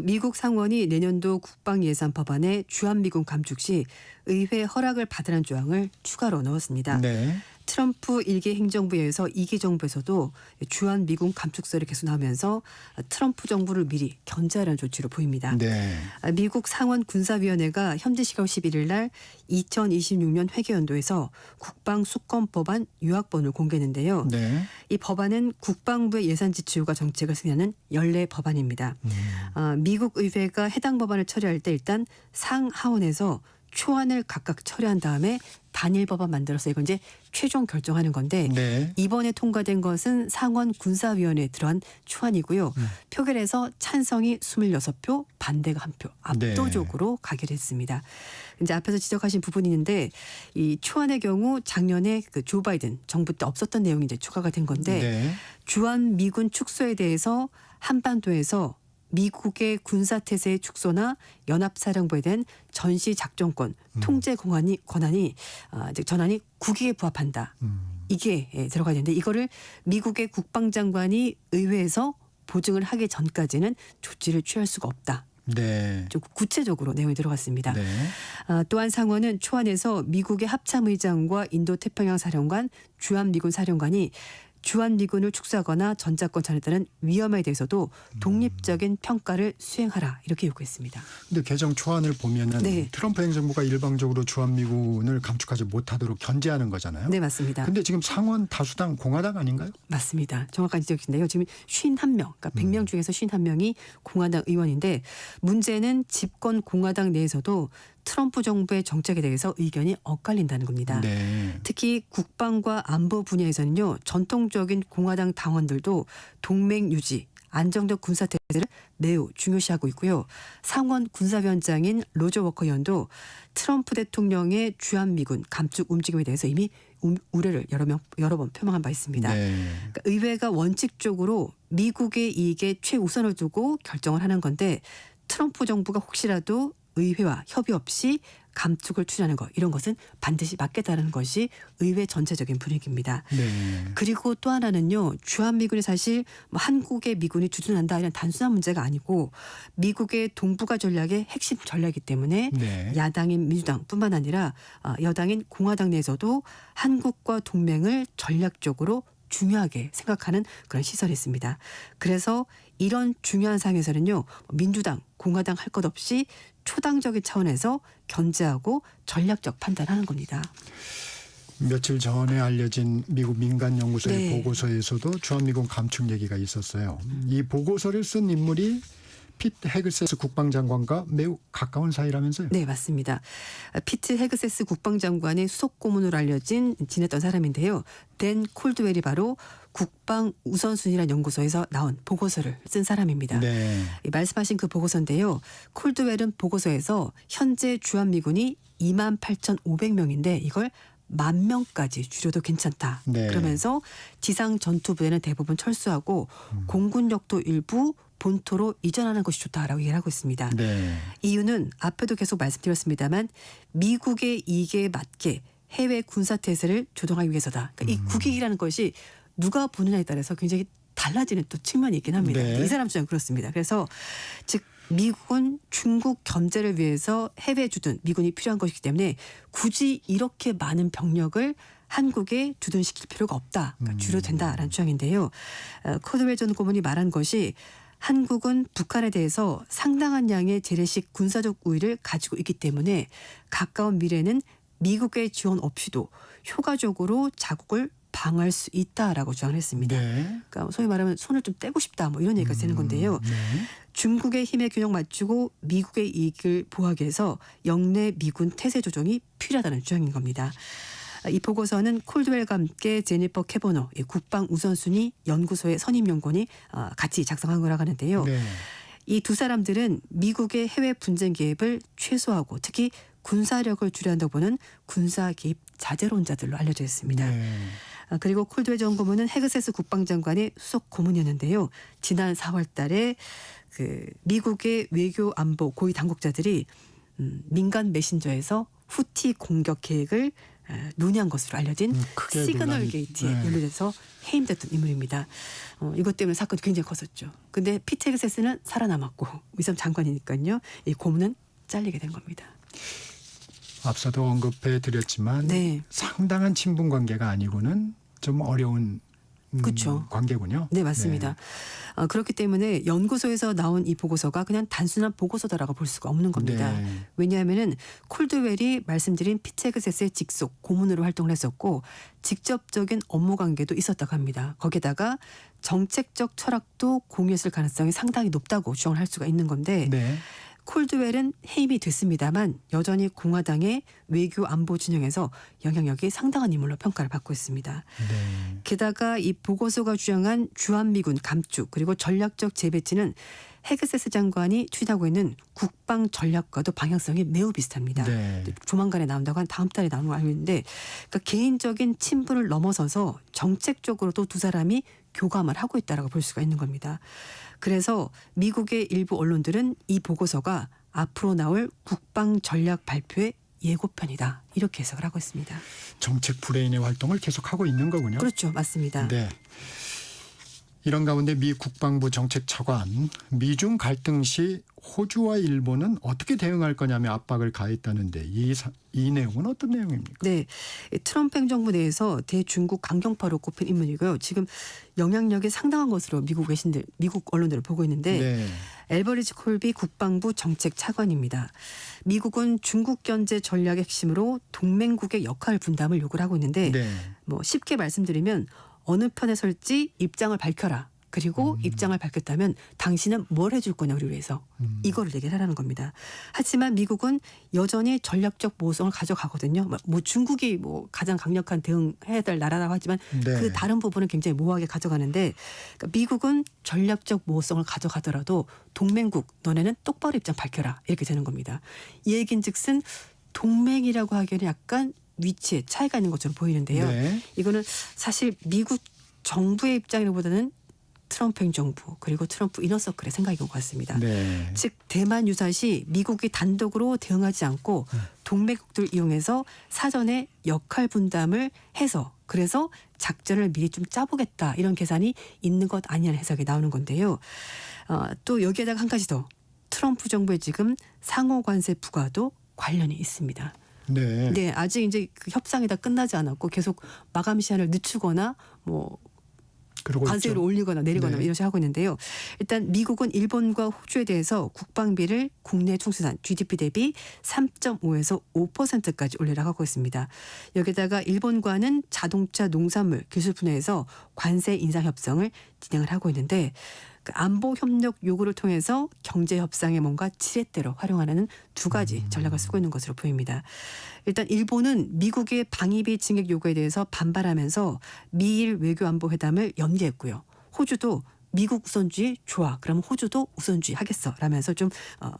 미국 상원이 내년도 국방예산 법안에 주한미군 감축 시 의회 허락을 받으라는 조항을 추가로 넣었습니다. 네. 트럼프 1기 행정부에서 2기 정부에서도 주한미군 감축설이 계속 나오면서 트럼프 정부를 미리 견제하라는 조치로 보입니다. 네. 미국 상원 군사위원회가 현지 시각 11일 날 2026년 회계연도에서 국방 수권 법안 요약본을 공개했는데요. 네. 이 법안은 국방부의 예산 지출과 정책을 승인하는 연례 법안입니다. 미국 의회가 해당 법안을 처리할 때 일단 상하원에서 초안을 각각 처리한 다음에 단일 법안 만들어서 이건 이제 최종 결정하는 건데 네. 이번에 통과된 것은 상원 군사위원회에 들어간 초안이고요. 표결에서 찬성이 26표, 반대가 1표, 압도적으로 가결했습니다. 이제 앞에서 지적하신 부분이 있는데 이 초안의 경우 작년에 그 조 바이든 정부 때 없었던 내용이 이제 추가가 된 건데 네. 주한 미군 축소에 대해서 한반도에서 미국의 군사태세의 축소나 연합사령부에 대한 전시작전권, 통제 권한이 전환이 국익에 부합한다. 이게 들어가야 되는데 이거를 미국의 국방장관이 의회에서 보증을 하기 전까지는 조치를 취할 수가 없다. 네. 좀 구체적으로 내용이 들어갔습니다. 네. 또한 상원은 초안에서 미국의 합참의장과 인도태평양 사령관, 주한미군 사령관이 주한미군을 축소하거나 전작권 전에 따른 위험에 대해서도 독립적인 평가를 수행하라 이렇게 요구했습니다. 근데 개정 초안을 보면은 네. 트럼프 행정부가 일방적으로 주한미군을 감축하지 못하도록 견제하는 거잖아요. 네, 맞습니다. 근데 지금 상원 다수당 공화당 아닌가요? 맞습니다. 정확한 지적인데요. 지금 51명, 그러니까 100명 중에서 51명이 공화당 의원인데 문제는 집권 공화당 내에서도 트럼프 정부의 정책에 대해서 의견이 엇갈린다는 겁니다. 네. 특히 국방과 안보 분야에서는요. 전통적인 공화당 당원들도 동맹 유지, 안정적 군사태세를 매우 중요시하고 있고요. 상원 군사위원장인 로저 워커 의원도 트럼프 대통령의 주한미군 감축 움직임에 대해서 이미 우려를 여러 번 표명한 바 있습니다. 네. 그러니까 의회가 원칙적으로 미국의 이익에 최우선을 두고 결정을 하는 건데 트럼프 정부가 혹시라도 의회와 협의 없이 감축을 추진하는 것 이런 것은 반드시 막겠다는 것이 의회 전체적인 분위기입니다. 네. 그리고 또 하나는요. 주한미군이 사실 한국의 미군이 주둔한다 이런 단순한 문제가 아니고 미국의 동북아 전략의 핵심 전략이기 때문에 네. 야당인 민주당뿐만 아니라 여당인 공화당 내에서도 한국과 동맹을 전략적으로 중요하게 생각하는 그런 시설이 있습니다. 그래서 이런 중요한 상황에서는요. 민주당, 공화당 할 것 없이 초당적인 차원에서 견제하고 전략적 판단하는 겁니다. 며칠 전에 알려진 미국 민간연구소의 네. 보고서에서도 주한미군 감축 얘기가 있었어요. 이 보고서를 쓴 인물이 피트 헤그세스 국방장관과 매우 가까운 사이라면서요? 네, 맞습니다. 피트 헤그세스 국방장관의 수석 고문으로 지냈던 사람인데요. 댄 콜드웰이 바로 국방 우선순위라는 연구소에서 나온 보고서를 쓴 사람입니다. 네. 말씀하신 그 보고서인데요. 콜드웰은 보고서에서 현재 주한미군이 28,500명인데 이걸 10,000명까지 줄여도 괜찮다. 네. 그러면서 지상 전투 부대는 대부분 철수하고 공군력도 일부 본토로 이전하는 것이 좋다라고 얘기를 하고 있습니다. 네. 이유는 앞에도 계속 말씀드렸습니다만 미국의 이익에 맞게 해외 군사 태세를 조정하기 위해서다. 그러니까 이 국익이라는 것이 누가 보느냐에 따라서 굉장히 달라지는 또 측면이 있긴 합니다. 네. 이 사람 주장은 그렇습니다. 그래서 즉 미국은 중국 견제를 위해서 해외 주둔 미군이 필요한 것이기 때문에 굳이 이렇게 많은 병력을 한국에 주둔시킬 필요가 없다. 그러니까 줄여도 된다라는 주장인데요. 코드웰 전 고문이 말한 것이 한국은 북한에 대해서 상당한 양의 재래식 군사적 우위를 가지고 있기 때문에 가까운 미래는 미국의 지원 없이도 효과적으로 자국을 방어할 수 있다라고 주장을 했습니다. 네. 그러니까 소위 말하면 손을 좀 떼고 싶다 뭐 이런 얘기가 되는 건데요. 네. 중국의 힘의 균형 맞추고 미국의 이익을 보호하기 위해서 영내 미군 태세 조정이 필요하다는 주장인 겁니다. 이 보고서는 콜드웰과 함께 제니퍼 캐보너 국방 우선순위 연구소의 선임 연구원이 같이 작성한 거라고 하는데요. 네. 이 두 사람들은 미국의 해외 분쟁 개입을 최소화하고 특히 군사력을 줄여야 한다고 보는 군사 개입 자제론자들로 알려져 있습니다. 네. 그리고 콜드웰 전 고문은 헤그세스 국방장관의 수석 고문이었는데요. 지난 4월 달에 그 미국의 외교 안보 고위 당국자들이 민간 메신저에서 후티 공격 계획을 논의한 것으로 알려진 크게 시그널 논란이, 게이트에 네. 연루돼서 해임됐던 인물입니다. 이것 때문에 사건이 굉장히 컸었죠. 근데 피트 헤그세스는 살아남았고 위성 장관이니까요. 이 고문은 잘리게 된 겁니다. 앞서도 언급해 드렸지만 네. 상당한 친분 관계가 아니고는 좀 어려운 그렇죠. 관계군요. 네, 맞습니다. 그렇기 때문에 연구소에서 나온 이 보고서가 그냥 단순한 보고서다라고 볼 수가 없는 겁니다. 네. 왜냐하면은 콜드웰이 말씀드린 피트 헤그세스의 직속 고문으로 활동을 했었고 직접적인 업무 관계도 있었다고 합니다. 거기다가 정책적 철학도 공유했을 가능성이 상당히 높다고 주장을 할 수가 있는 건데 네. 콜드웰은 해임이 됐습니다만 여전히 공화당의 외교 안보 진영에서 영향력이 상당한 인물로 평가를 받고 있습니다. 네. 게다가 이 보고서가 주장한 주한미군 감축 그리고 전략적 재배치는 헤그세스 장관이 추진하고 있는 국방 전략과도 방향성이 매우 비슷합니다. 네. 조만간에 나온다고 한 다음 달에 나오는 걸 알고 있는데 그러니까 개인적인 친분을 넘어서서 정책적으로도 두 사람이 교감을 하고 있다라고 볼 수가 있는 겁니다. 그래서 미국의 일부 언론들은 이 보고서가 앞으로 나올 국방 전략 발표의 예고편이다. 이렇게 해석을 하고 있습니다. 정책 브레인의 활동을 계속하고 있는 거군요. 그렇죠. 맞습니다. 네. 이런 가운데 미 국방부 정책차관 미중 갈등 시 호주와 일본은 어떻게 대응할 거냐며 압박을 가했다는데 이 내용은 어떤 내용입니까? 네, 트럼프 행정부 내에서 대중국 강경파로 꼽힌 인물이고요. 지금 영향력이 상당한 것으로 미국 언론들을 보고 있는데 네. 엘버리지 콜비 국방부 정책 차관입니다. 미국은 중국 견제 전략의 핵심으로 동맹국의 역할 분담을 요구를 하고 있는데 네. 뭐 쉽게 말씀드리면 어느 편에 설지 입장을 밝혀라. 그리고 입장을 밝혔다면 당신은 뭘 해줄 거냐 우리 위해서 이거를 얘기를 하라는 겁니다. 하지만 미국은 여전히 전략적 모성을 가져가거든요. 뭐 중국이 뭐 가장 강력한 대응해야 될 나라라고 하지만 네. 그 다른 부분은 굉장히 모호하게 가져가는데 그러니까 미국은 전략적 모성을 가져가더라도 동맹국 너네는 똑바로 입장 밝혀라 이렇게 되는 겁니다. 이 얘긴즉슨 동맹이라고 하기에는 약간 위치에 차이가 있는 것처럼 보이는데요. 네. 이거는 사실 미국 정부의 입장이라기보다는 트럼프 행정부 그리고 트럼프 이너서클의 생각인 것 같습니다. 네. 즉 대만 유사시 미국이 단독으로 대응하지 않고 동맹국들 이용해서 사전에 역할 분담을 해서 그래서 작전을 미리 좀 짜보겠다 이런 계산이 있는 것 아니냐는 해석이 나오는 건데요. 또 여기에다가 한 가지 더 트럼프 정부의 지금 상호 관세 부과도 관련이 있습니다. 네. 네, 아직 이제 그 협상이 다 끝나지 않았고 계속 마감 시한을 늦추거나 뭐 관세를 올리거나 내리거나 네. 이런 식으로 하고 있는데요. 일단 미국은 일본과 호주에 대해서 국방비를 국내 총수산 GDP 대비 3.5에서 5%까지 올리라고 하고 있습니다. 여기다가 일본과는 자동차, 농산물, 기술 분야에서 관세 인상 협상을 진행을 하고 있는데 그 안보 협력 요구를 통해서 경제 협상에 뭔가 지렛대로 활용하는 두 가지 전략을 쓰고 있는 것으로 보입니다. 일단 일본은 미국의 방위비 증액 요구에 대해서 반발하면서 미일 외교안보 회담을 연기했고요. 호주도 미국 우선주의 좋아. 그럼 호주도 우선주의 하겠어. 라면서 좀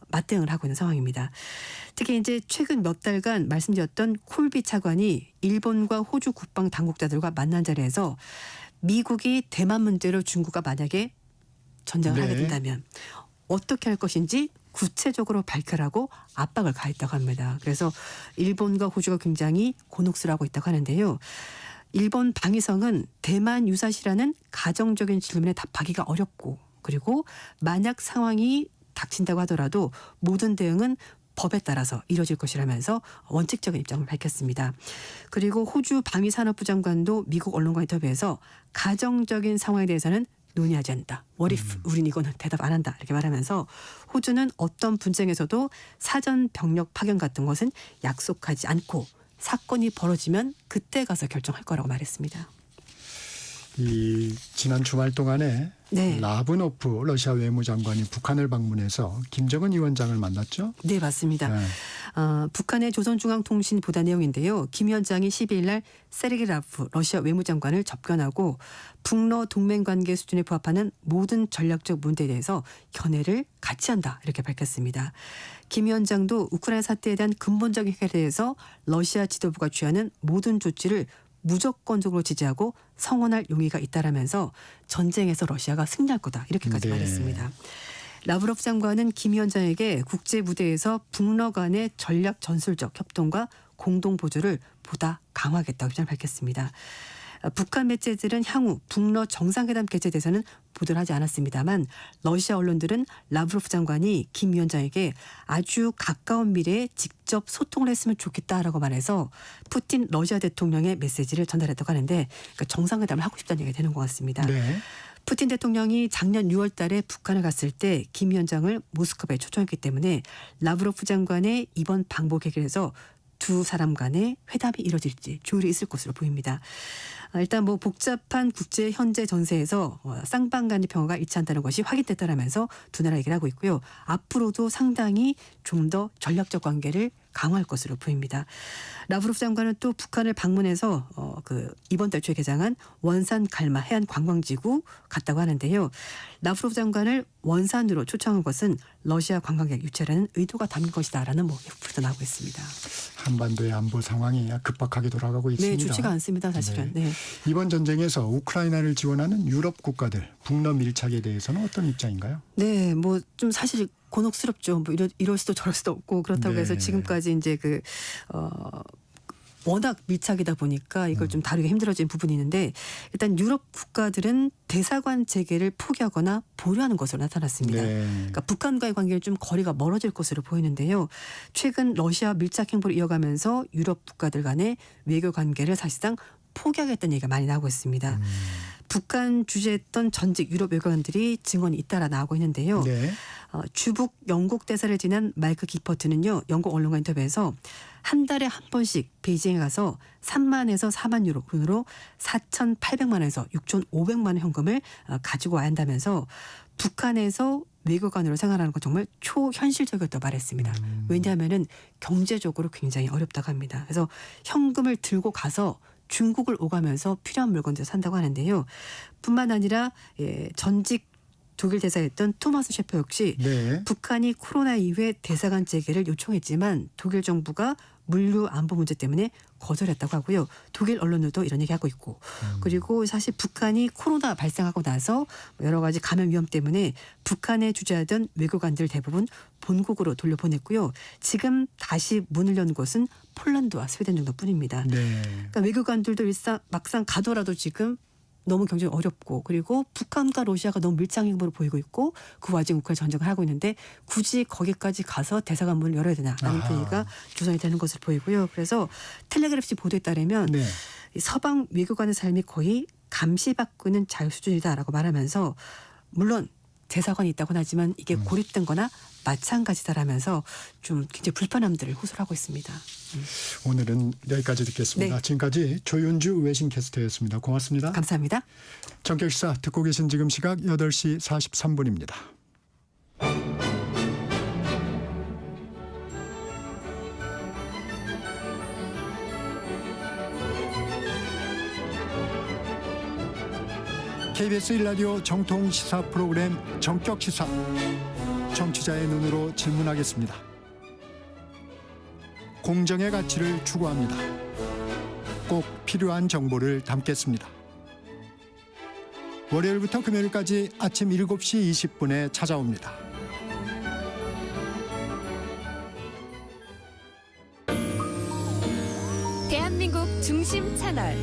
맞대응을 하고 있는 상황입니다. 특히 이제 최근 몇 달간 말씀드렸던 콜비 차관이 일본과 호주 국방 당국자들과 만난 자리에서 미국이 대만 문제로 중국과 만약에 전쟁을 하게 된다면 어떻게 할 것인지 구체적으로 밝혀라고 압박을 가했다고 합니다. 그래서 일본과 호주가 굉장히 곤혹스러워하고 있다고 하는데요. 일본 방위성은 대만 유사시라는 가정적인 질문에 답하기가 어렵고 그리고 만약 상황이 닥친다고 하더라도 모든 대응은 법에 따라서 이루어질 것이라면서 원칙적인 입장을 밝혔습니다. 그리고 호주 방위산업부 장관도 미국 언론과 인터뷰에서 가정적인 상황에 대해서는 논의하지 않는다. What if? 우린 이거는 대답 안 한다. 이렇게 말하면서 호주는 어떤 분쟁에서도 사전 병력 파견 같은 것은 약속하지 않고 사건이 벌어지면 그때 가서 결정할 거라고 말했습니다. 이 지난 주말 동안에 네. 라브노프 러시아 외무장관이 북한을 방문해서 김정은 위원장을 만났죠? 네, 맞습니다. 네. 북한의 조선중앙통신 보도 내용인데요. 김 위원장이 12일 날 세르게이 라브로프 러시아 외무장관을 접견하고 북러 동맹관계 수준에 부합하는 모든 전략적 문제에 대해서 견해를 같이 한다 이렇게 밝혔습니다. 김 위원장도 우크라이나 사태에 대한 근본적인 해결에 대해서 러시아 지도부가 취하는 모든 조치를 무조건적으로 지지하고 성원할 용의가 있다라면서 전쟁에서 러시아가 승리할 거다 이렇게까지 말했습니다. 라브로프 장관은 김 위원장에게 국제 무대에서 북러 간의 전략 전술적 협동과 공동 보조를 보다 강화하겠다고 입장을 밝혔습니다. 북한 매체들은 향후 북러 정상회담 개최에 대해서는 보도를 하지 않았습니다만 러시아 언론들은 라브로프 장관이 김 위원장에게 아주 가까운 미래에 직접 소통을 했으면 좋겠다라고 말해서 푸틴 러시아 대통령의 메시지를 전달했다고 하는데 그러니까 정상회담을 하고 싶다는 얘기가 되는 것 같습니다. 네. 푸틴 대통령이 작년 6월 달에 북한을 갔을 때 김 위원장을 모스크바에 초청했기 때문에 라브로프 장관의 이번 방북 계획에서 두 사람 간의 회담이 이뤄질지 조율이 있을 것으로 보입니다. 일단 뭐 복잡한 국제 현재 전세에서 쌍방 간의 평화가 잃지 않다는 것이 확인됐다라면서 두 나라 얘기를 하고 있고요. 앞으로도 상당히 좀 더 전략적 관계를 강화할 것으로 보입니다. 라브로프 장관은 또 북한을 방문해서 이번 달 초에 개장한 원산 갈마 해안 관광지구 갔다고 하는데요. 라브로프 장관을 원산으로 초청한 것은 러시아 관광객 유치라는 의도가 담긴 것이다라는 풀도 나오고 있습니다. 한반도의 안보 상황이 급박하게 돌아가고 있습니다. 네, 좋지가 않습니다, 사실은. 네. 이번 전쟁에서 우크라이나를 지원하는 유럽 국가들 북러 밀착에 대해서는 어떤 입장인가요? 네, 뭐 좀 사실 곤혹스럽죠. 뭐 이럴 수도 저럴 수도 없고 그렇다고 해서 지금까지 이제 워낙 밀착이다 보니까 이걸 좀 다루기 힘들어진 부분이 있는데 일단 유럽 국가들은 대사관 재개를 포기하거나 보류하는 것으로 나타났습니다. 그러니까 북한과의 관계는 좀 거리가 멀어질 것으로 보이는데요. 최근 러시아 밀착 행보를 이어가면서 유럽 국가들 간의 외교 관계를 사실상 포기하겠다는 얘기가 많이 나오고 있습니다. 북한 주재했던 전직 유럽 외교관들이 증언이 잇따라 나오고 있는데요. 네. 주북 영국 대사를 지낸 마이크 기퍼트는요. 영국 언론과 인터뷰에서 한 달에 한 번씩 베이징에 가서 3만에서 4만 유로 돈으로 4,800만 원에서 6,500만 원 현금을 가지고 와야 한다면서 북한에서 외교관으로 생활하는 건 정말 초현실적이었다고 말했습니다. 왜냐하면은 경제적으로 굉장히 어렵다고 합니다. 그래서 현금을 들고 가서 중국을 오가면서 필요한 물건들 산다고 하는데요. 뿐만 아니라 전직 독일 대사였던 토마스 셰퍼 역시 북한이 코로나 이후에 대사관 재개를 요청했지만 독일 정부가 물류 안보 문제 때문에 거절했다고 하고요. 독일 언론들도 이런 얘기하고 있고 그리고 사실 북한이 코로나 발생하고 나서 여러 가지 감염 위험 때문에 북한에 주재하던 외교관들 대부분 본국으로 돌려보냈고요. 지금 다시 문을 연 곳은 폴란드와 스웨덴 정도뿐입니다. 그러니까 외교관들도 막상 가더라도 지금 너무 경쟁이 어렵고 그리고 북한과 러시아가 너무 밀착 행보를 보이고 있고 그 와중에 우크라이나 전쟁을 하고 있는데 굳이 거기까지 가서 대사관 문을 열어야 되나라는 분위기가 조성이 되는 것으로 보이고요. 그래서 텔레그래프지 보도에 따르면 서방 외교관의 삶이 거의 감시받고 있는 자유 수준이다라고 말하면서 물론 대사관이 있다고는 하지만 이게 고립된 거나 마찬가지다라면서 좀 굉장히 불편함들을 호소를 하고 있습니다. 오늘은 여기까지 듣겠습니다. 지금까지 조윤주 외신캐스터였습니다. 고맙습니다. 감사합니다. 전격시사 듣고 계신 지금 시각 8시 43분입니다. KBS 1라디오 정통 시사 프로그램 정격 시사. 청취자의 눈으로 질문하겠습니다. 공정의 가치를 추구합니다. 꼭 필요한 정보를 담겠습니다. 월요일부터 금요일까지 아침 7시 20분에 찾아옵니다. 대한민국 중심 채널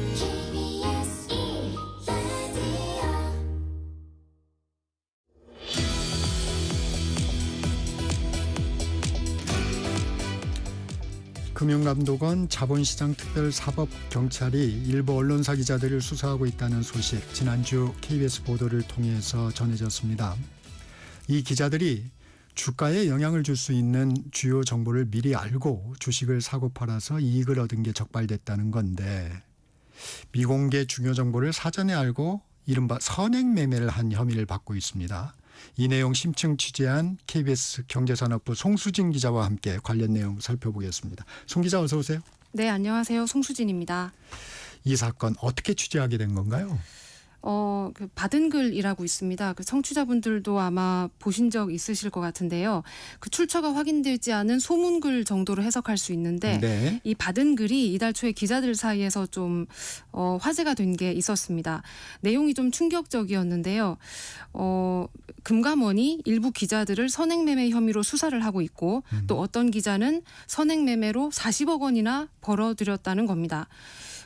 금융감독원 자본시장특별사법경찰이 일부 언론사 기자들을 수사하고 있다는 소식, 지난주 KBS 보도를 통해서 전해졌습니다. 이 기자들이 주가에 영향을 줄 수 있는 주요 정보를 미리 알고 주식을 사고 팔아서 이익을 얻은 게 적발됐다는 건데, 미공개 중요 정보를 사전에 알고 이른바 선행매매를 한 혐의를 받고 있습니다. 이 내용 심층 취재한 KBS 경제산업부 송수진 기자와 함께 관련 내용 살펴보겠습니다. 송 기자 어서 오세요. 네, 안녕하세요. 송수진입니다. 이 사건 어떻게 취재하게 된 건가요? 그 받은 글이라고 있습니다. 그 청취자분들도 아마 보신 적 있으실 것 같은데요. 그 출처가 확인되지 않은 소문글 정도로 해석할 수 있는데 네. 이 받은 글이 이달 초에 기자들 사이에서 좀 화제가 된 게 있었습니다. 내용이 좀 충격적이었는데요. 금감원이 일부 기자들을 선행매매 혐의로 수사를 하고 있고 또 어떤 기자는 선행매매로 40억 원이나 벌어들였다는 겁니다.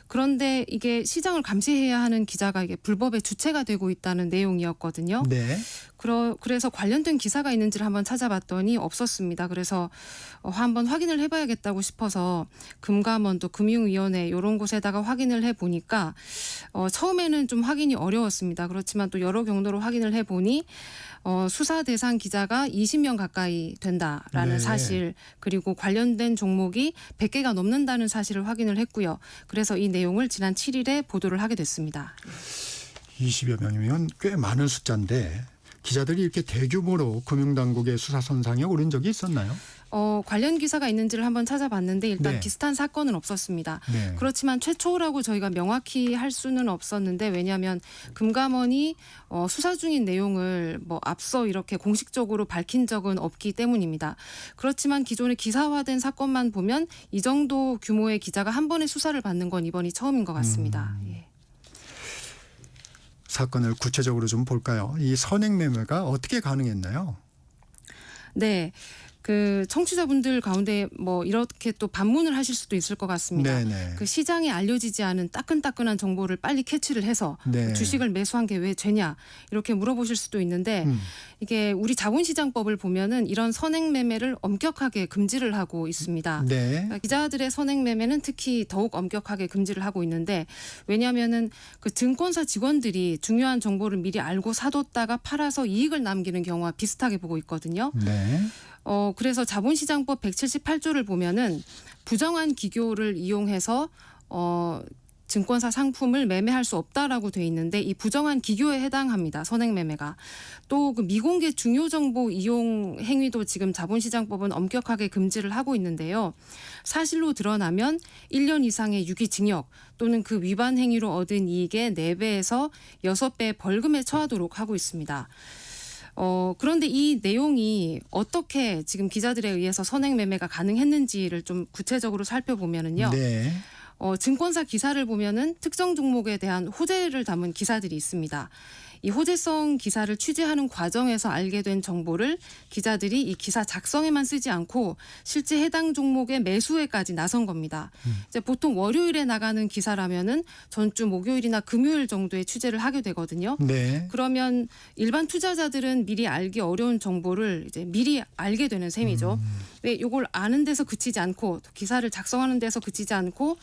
그런데 이게 시장을 감시해야 하는 기자가 이게 불법의 주체가 되고 있다는 내용이었거든요. 네. 그래서 관련된 기사가 있는지를 한번 찾아봤더니 없었습니다. 그래서 한번 확인을 해봐야겠다고 싶어서 금감원 또 금융위원회 이런 곳에다가 확인을 해보니까 처음에는 좀 확인이 어려웠습니다. 그렇지만 또 여러 경로로 확인을 해보니 수사 대상 기자가 20명 가까이 된다라는 네. 사실, 그리고 관련된 종목이 100개가 넘는다는 사실을 확인을 했고요. 그래서 이 내용을 지난 7일에 보도를 하게 됐습니다. 20여 명이면 꽤 많은 숫자인데 기자들이 이렇게 대규모로 금융당국의 수사선상에 오른 적이 있었나요? 관련 기사가 있는지를 한번 찾아봤는데 일단 네. 비슷한 사건은 없었습니다. 네. 그렇지만 최초라고 저희가 명확히 할 수는 없었는데, 왜냐하면 금감원이 수사 중인 내용을 앞서 이렇게 공식적으로 밝힌 적은 없기 때문입니다. 그렇지만 기존에 기사화된 사건만 보면 이 정도 규모의 기자가 한 번에 수사를 받는 건 이번이 처음인 것 같습니다. 예. 사건을 구체적으로 좀 볼까요? 이 선행매매가 어떻게 가능했나요? 네. 그 청취자분들 가운데 이렇게 또 반문을 하실 수도 있을 것 같습니다. 네네. 그 시장에 알려지지 않은 따끈따끈한 정보를 빨리 캐치를 해서 네. 주식을 매수한 게 왜 죄냐 이렇게 물어보실 수도 있는데 이게 우리 자본시장법을 보면은 이런 선행매매를 엄격하게 금지를 하고 있습니다. 네. 그러니까 기자들의 선행매매는 특히 더욱 엄격하게 금지를 하고 있는데, 왜냐하면은 그 증권사 직원들이 중요한 정보를 미리 알고 사뒀다가 팔아서 이익을 남기는 경우와 비슷하게 보고 있거든요. 네. 그래서 자본시장법 178조를 보면은 부정한 기교를 이용해서 증권사 상품을 매매할 수 없다라고 돼 있는데, 이 부정한 기교에 해당합니다. 선행매매가. 또 그 미공개 중요 정보 이용 행위도 지금 자본시장법은 엄격하게 금지를 하고 있는데요. 사실로 드러나면 1년 이상의 유기징역 또는 그 위반 행위로 얻은 이익의 4배에서 6배 벌금에 처하도록 하고 있습니다. 그런데 이 내용이 어떻게 지금 기자들에 의해서 선행매매가 가능했는지를 좀 구체적으로 살펴보면은요. 네. 증권사 기사를 보면은 특정 종목에 대한 호재를 담은 기사들이 있습니다. 이 호재성 기사를 취재하는 과정에서 알게 된 정보를 기자들이 이 기사 작성에만 쓰지 않고 실제 해당 종목의 매수에까지 나선 겁니다. 이제 보통 월요일에 나가는 기사라면은 전주 목요일이나 금요일 정도에 취재를 하게 되거든요. 네. 그러면 일반 투자자들은 미리 알기 어려운 정보를 이제 미리 알게 되는 셈이죠. 왜 이걸 아는 데서 그치지 않고 기사를 작성하는 데서 그치지 않고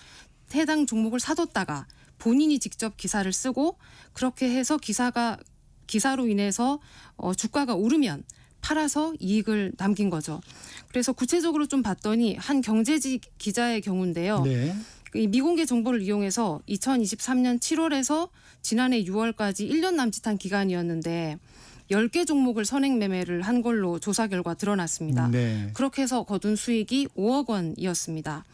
해당 종목을 사뒀다가 본인이 직접 기사를 쓰고 그렇게 해서 기사로 인해서 주가가 오르면 팔아서 이익을 남긴 거죠. 그래서 구체적으로 좀 봤더니 한 경제지 기자의 경우인데요. 네. 이 미공개 정보를 이용해서 2023년 7월에서 지난해 6월까지 1년 남짓한 기간이었는데 10개 종목을 선행매매를 한 걸로 조사 결과 드러났습니다. 네. 그렇게 해서 거둔 수익이 5억 원이었습니다.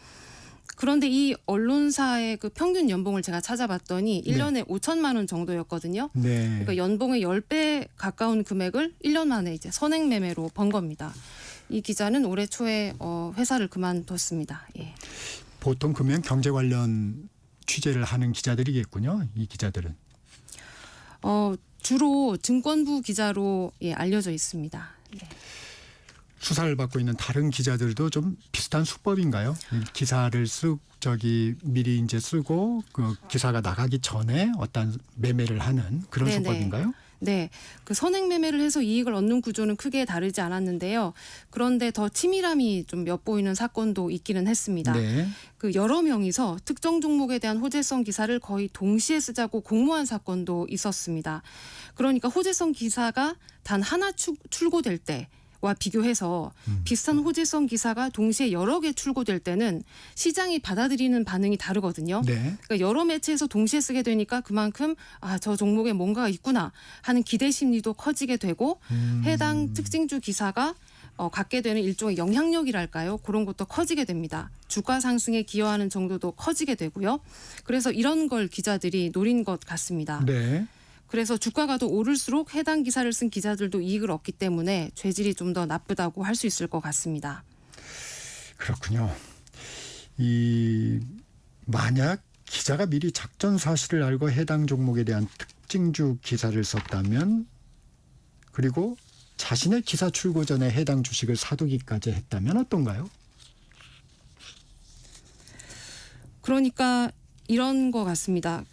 그런데 이 언론사의 그 평균 연봉을 제가 찾아봤더니 1년에 5천만 원 정도였거든요. 네. 그러니까 연봉의 10배 가까운 금액을 1년 만에 이제 선행 매매로 번 겁니다. 이 기자는 올해 초에 회사를 그만뒀습니다. 예. 보통 금융 경제 관련 취재를 하는 기자들이겠군요. 이 기자들은. 주로 증권부 기자로 알려져 있습니다. 네. 수사를 받고 있는 다른 기자들도 좀 비슷한 수법인가요? 기사를 미리 이제 쓰고 그 기사가 나가기 전에 어떤 매매를 하는 그런 네네. 수법인가요? 네, 그 선행 매매를 해서 이익을 얻는 구조는 크게 다르지 않았는데요. 그런데 더 치밀함이 좀 엿보이는 사건도 있기는 했습니다. 네. 그 여러 명이서 특정 종목에 대한 호재성 기사를 거의 동시에 쓰자고 공모한 사건도 있었습니다. 그러니까 호재성 기사가 단 하나 출고될 때와 비교해서 비슷한 호재성 기사가 동시에 여러 개 출고될 때는 시장이 받아들이는 반응이 다르거든요. 네. 그러니까 여러 매체에서 동시에 쓰게 되니까 그만큼 저 종목에 뭔가가 있구나 하는 기대 심리도 커지게 되고 해당 특징주 기사가 갖게 되는 일종의 영향력이랄까요? 그런 것도 커지게 됩니다. 주가 상승에 기여하는 정도도 커지게 되고요. 그래서 이런 걸 기자들이 노린 것 같습니다. 네. 그래서 주가가 더 오를수록 해당 기사를 쓴 기자들도 이익을 얻기 때문에 죄질이 좀 더 나쁘다고 할 수 있을 것 같습니다. 그렇군요. 만약 기자가 미리 작전 사실을 알고 해당 종목에 대한 특징주 기사를 썼다면 그리고 자신의 기사 출고 전에 해당 주식을 사두기까지 했다면 어떤가요? 그러니까 이런 것 같습니다.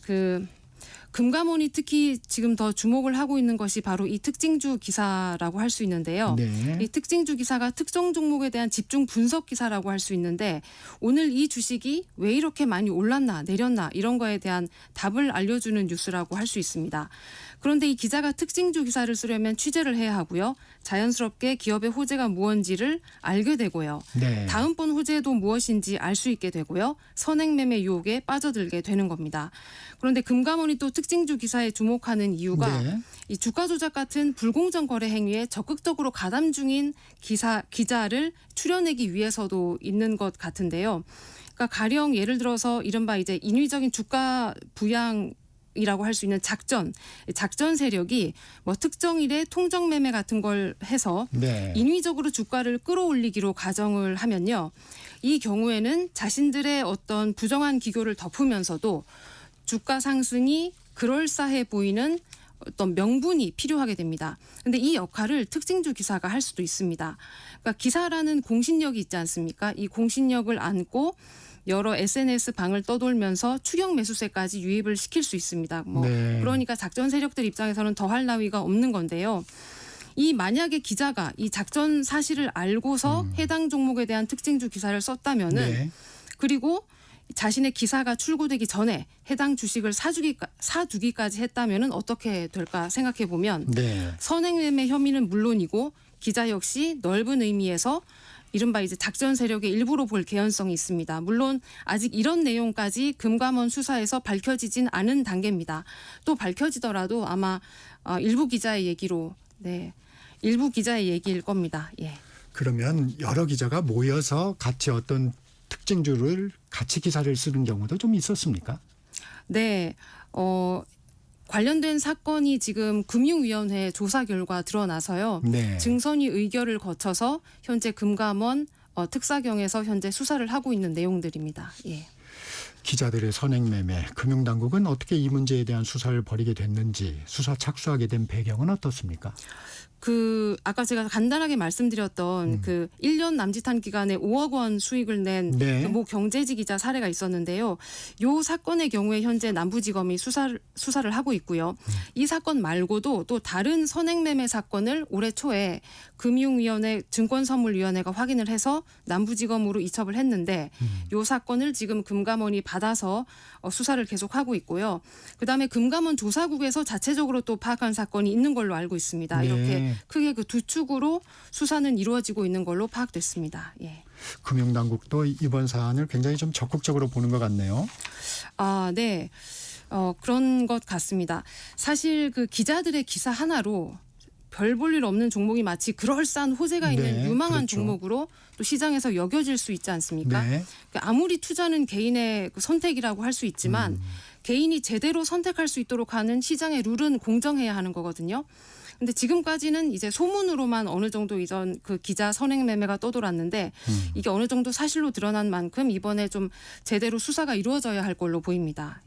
금감원이 특히 지금 더 주목을 하고 있는 것이 바로 이 특징주 기사라고 할 수 있는데요. 네. 이 특징주 기사가 특정 종목에 대한 집중 분석 기사라고 할 수 있는데 오늘 이 주식이 왜 이렇게 많이 올랐나 내렸나 이런 거에 대한 답을 알려주는 뉴스라고 할 수 있습니다. 그런데 이 기자가 특징주 기사를 쓰려면 취재를 해야 하고요. 자연스럽게 기업의 호재가 무언지를 알게 되고요. 네. 다음번 호재도 무엇인지 알 수 있게 되고요. 선행매매 유혹에 빠져들게 되는 겁니다. 그런데 금감원이 또 특징주 기사에 주목하는 이유가 네. 이 주가 조작 같은 불공정 거래 행위에 적극적으로 가담 중인 기자를 추려내기 위해서도 있는 것 같은데요. 그러니까 가령 예를 들어서 이른바 이제 인위적인 주가 부양이라고 할 수 있는 작전 세력이 뭐 특정 일에 통정 매매 같은 걸 해서 네. 인위적으로 주가를 끌어올리기로 가정을 하면요. 이 경우에는 자신들의 어떤 부정한 기교를 덮으면서도 주가 상승이 그럴싸해 보이는 어떤 명분이 필요하게 됩니다. 그런데 이 역할을 특징주 기사가 할 수도 있습니다. 그러니까 기사라는 공신력이 있지 않습니까? 이 공신력을 안고 여러 SNS 방을 떠돌면서 추격 매수세까지 유입을 시킬 수 있습니다. 네. 그러니까 작전 세력들 입장에서는 더할 나위가 없는 건데요. 이 만약에 기자가 이 작전 사실을 알고서 해당 종목에 대한 특징주 기사를 썼다면은 네. 그리고 자신의 기사가 출고되기 전에 해당 주식을 사두기까지 했다면은 어떻게 될까 생각해 보면 네. 선행매매 혐의는 물론이고 기자 역시 넓은 의미에서 이른바 이제 작전 세력의 일부로 볼 개연성이 있습니다. 물론 아직 이런 내용까지 금감원 수사에서 밝혀지진 않은 단계입니다. 또 밝혀지더라도 아마 일부 기자의 얘기로 일부 기자의 얘기일 겁니다. 예. 그러면 여러 기자가 모여서 같이 어떤 특징주를 같이 기사를 쓰는 경우도 좀 있었습니까? 네. 관련된 사건이 지금 금융위원회 조사 결과 드러나서요. 네. 증선위 의결을 거쳐서 현재 금감원 특사경에서 현재 수사를 하고 있는 내용들입니다. 예. 기자들의 선행매매, 금융당국은 어떻게 이 문제에 대한 수사를 벌이게 됐는지 수사 착수하게 된 배경은 어떻습니까? 아까 제가 간단하게 말씀드렸던 1년 남짓한 기간에 5억 원 수익을 낸 네. 모 경제지 기자 사례가 있었는데요. 이 사건의 경우에 현재 남부지검이 수사를 하고 있고요. 이 사건 말고도 또 다른 선행매매 사건을 올해 초에 금융위원회 증권선물위원회가 확인을 해서 남부지검으로 이첩을 했는데 이 사건을 지금 금감원이 받아서 수사를 계속하고 있고요. 그다음에 금감원 조사국에서 자체적으로 또 파악한 사건이 있는 걸로 알고 있습니다. 네. 이렇게 크게 그 두 축으로 수사는 이루어지고 있는 걸로 파악됐습니다. 예. 금융당국도 이번 사안을 굉장히 좀 적극적으로 보는 것 같네요. 네. 그런 것 같습니다. 사실 그 기자들의 기사 하나로 별 볼 일 없는 종목이 마치 그럴싸한 호재가 있는 네, 유망한 그렇죠. 종목으로 또 시장에서 여겨질 수 있지 않습니까? 네. 그러니까 아무리 투자는 개인의 그 선택이라고 할 수 있지만 개인이 제대로 선택할 수 있도록 하는 시장의 룰은 공정해야 하는 거거든요. 근데 지금까지는 이제 소문으로만 어느 정도 이전 그 기자 선행 매매가 떠돌았는데 이게 어느 정도 사실로 드러난 만큼 이번에 좀 제대로 수사가 이루어져야 할 걸로 보입니다.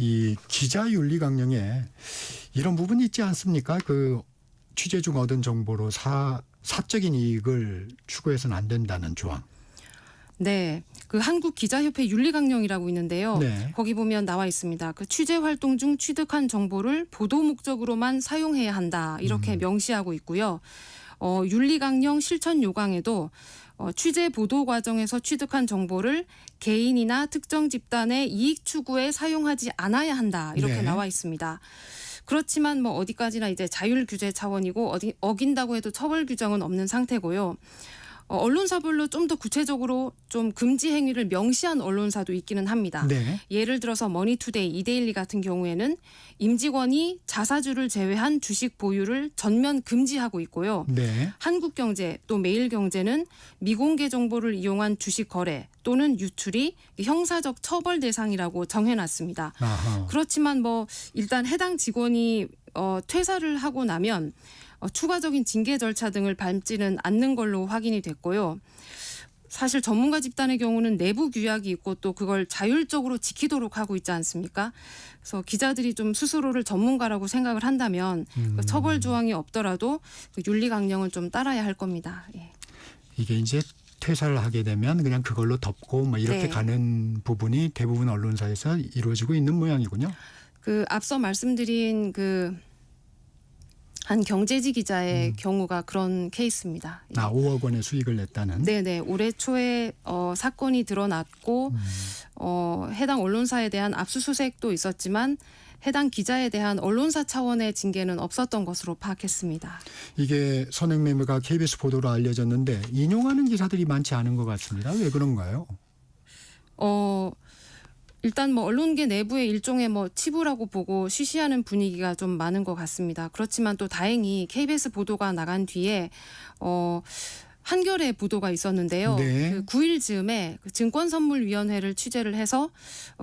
이 기자 윤리 강령에 이런 부분이 있지 않습니까? 그 취재 중 얻은 정보로 사적인 이익을 추구해서는 안 된다는 조항. 네, 그 한국 기자협회 윤리강령이라고 있는데요. 네. 거기 보면 나와 있습니다. 그 취재 활동 중 취득한 정보를 보도 목적으로만 사용해야 한다 이렇게 명시하고 있고요. 윤리강령 실천 요강에도 취재 보도 과정에서 취득한 정보를 개인이나 특정 집단의 이익 추구에 사용하지 않아야 한다 이렇게 네. 나와 있습니다. 그렇지만 뭐 어디까지나 이제 자율 규제 차원이고 어긴다고 해도 처벌 규정은 없는 상태고요. 언론사별로 좀 더 구체적으로 좀 금지 행위를 명시한 언론사도 있기는 합니다. 네. 예를 들어서 머니투데이, 이데일리 같은 경우에는 임직원이 자사주를 제외한 주식 보유를 전면 금지하고 있고요. 네. 한국경제 또 매일경제는 미공개 정보를 이용한 주식 거래 또는 유출이 형사적 처벌 대상이라고 정해놨습니다. 아하. 그렇지만 뭐 일단 해당 직원이 퇴사를 하고 나면 추가적인 징계 절차 등을 밟지는 않는 걸로 확인이 됐고요. 사실 전문가 집단의 경우는 내부 규약이 있고 또 그걸 자율적으로 지키도록 하고 있지 않습니까? 그래서 기자들이 좀 스스로를 전문가라고 생각을 한다면 처벌 조항이 없더라도 그 윤리 강령을 좀 따라야 할 겁니다. 예. 이게 이제 퇴사를 하게 되면 그냥 그걸로 덮고 뭐 이렇게 네. 가는 부분이 대부분 언론사에서 이루어지고 있는 모양이군요. 그 앞서 말씀드린 그 한 경제지 기자의 경우가 그런 케이스입니다. 5억 원의 수익을 냈다는. 네네. 올해 초에 사건이 드러났고 해당 언론사에 대한 압수수색도 있었지만 해당 기자에 대한 언론사 차원의 징계는 없었던 것으로 파악했습니다. 이게 선행매매가 KBS 보도로 알려졌는데 인용하는 기사들이 많지 않은 것 같습니다. 왜 그런가요? 일단 뭐 언론계 내부의 일종의 뭐 치부라고 보고 쉬쉬하는 분위기가 좀 많은 것 같습니다. 그렇지만 또 다행히 KBS 보도가 나간 뒤에 한겨레 보도가 있었는데요. 네. 그 9일 즈음에 그 증권선물위원회를 취재를 해서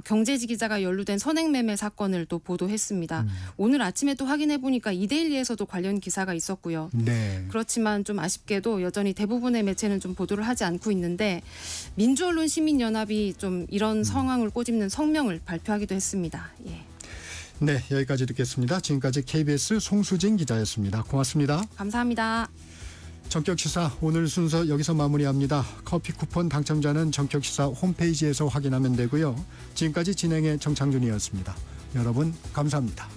경제지 기자가 연루된 선행매매 사건을 또 보도했습니다. 오늘 아침에 또 확인해 보니까 이데일리에서도 관련 기사가 있었고요. 네. 그렇지만 좀 아쉽게도 여전히 대부분의 매체는 좀 보도를 하지 않고 있는데 민주언론시민연합이 좀 이런 상황을 꼬집는 성명을 발표하기도 했습니다. 예. 네, 여기까지 듣겠습니다. 지금까지 KBS 송수진 기자였습니다. 고맙습니다. 감사합니다. 전격시사 오늘 순서 여기서 마무리합니다. 커피 쿠폰 당첨자는 전격시사 홈페이지에서 확인하면 되고요. 지금까지 진행의 정창준이었습니다. 여러분 감사합니다.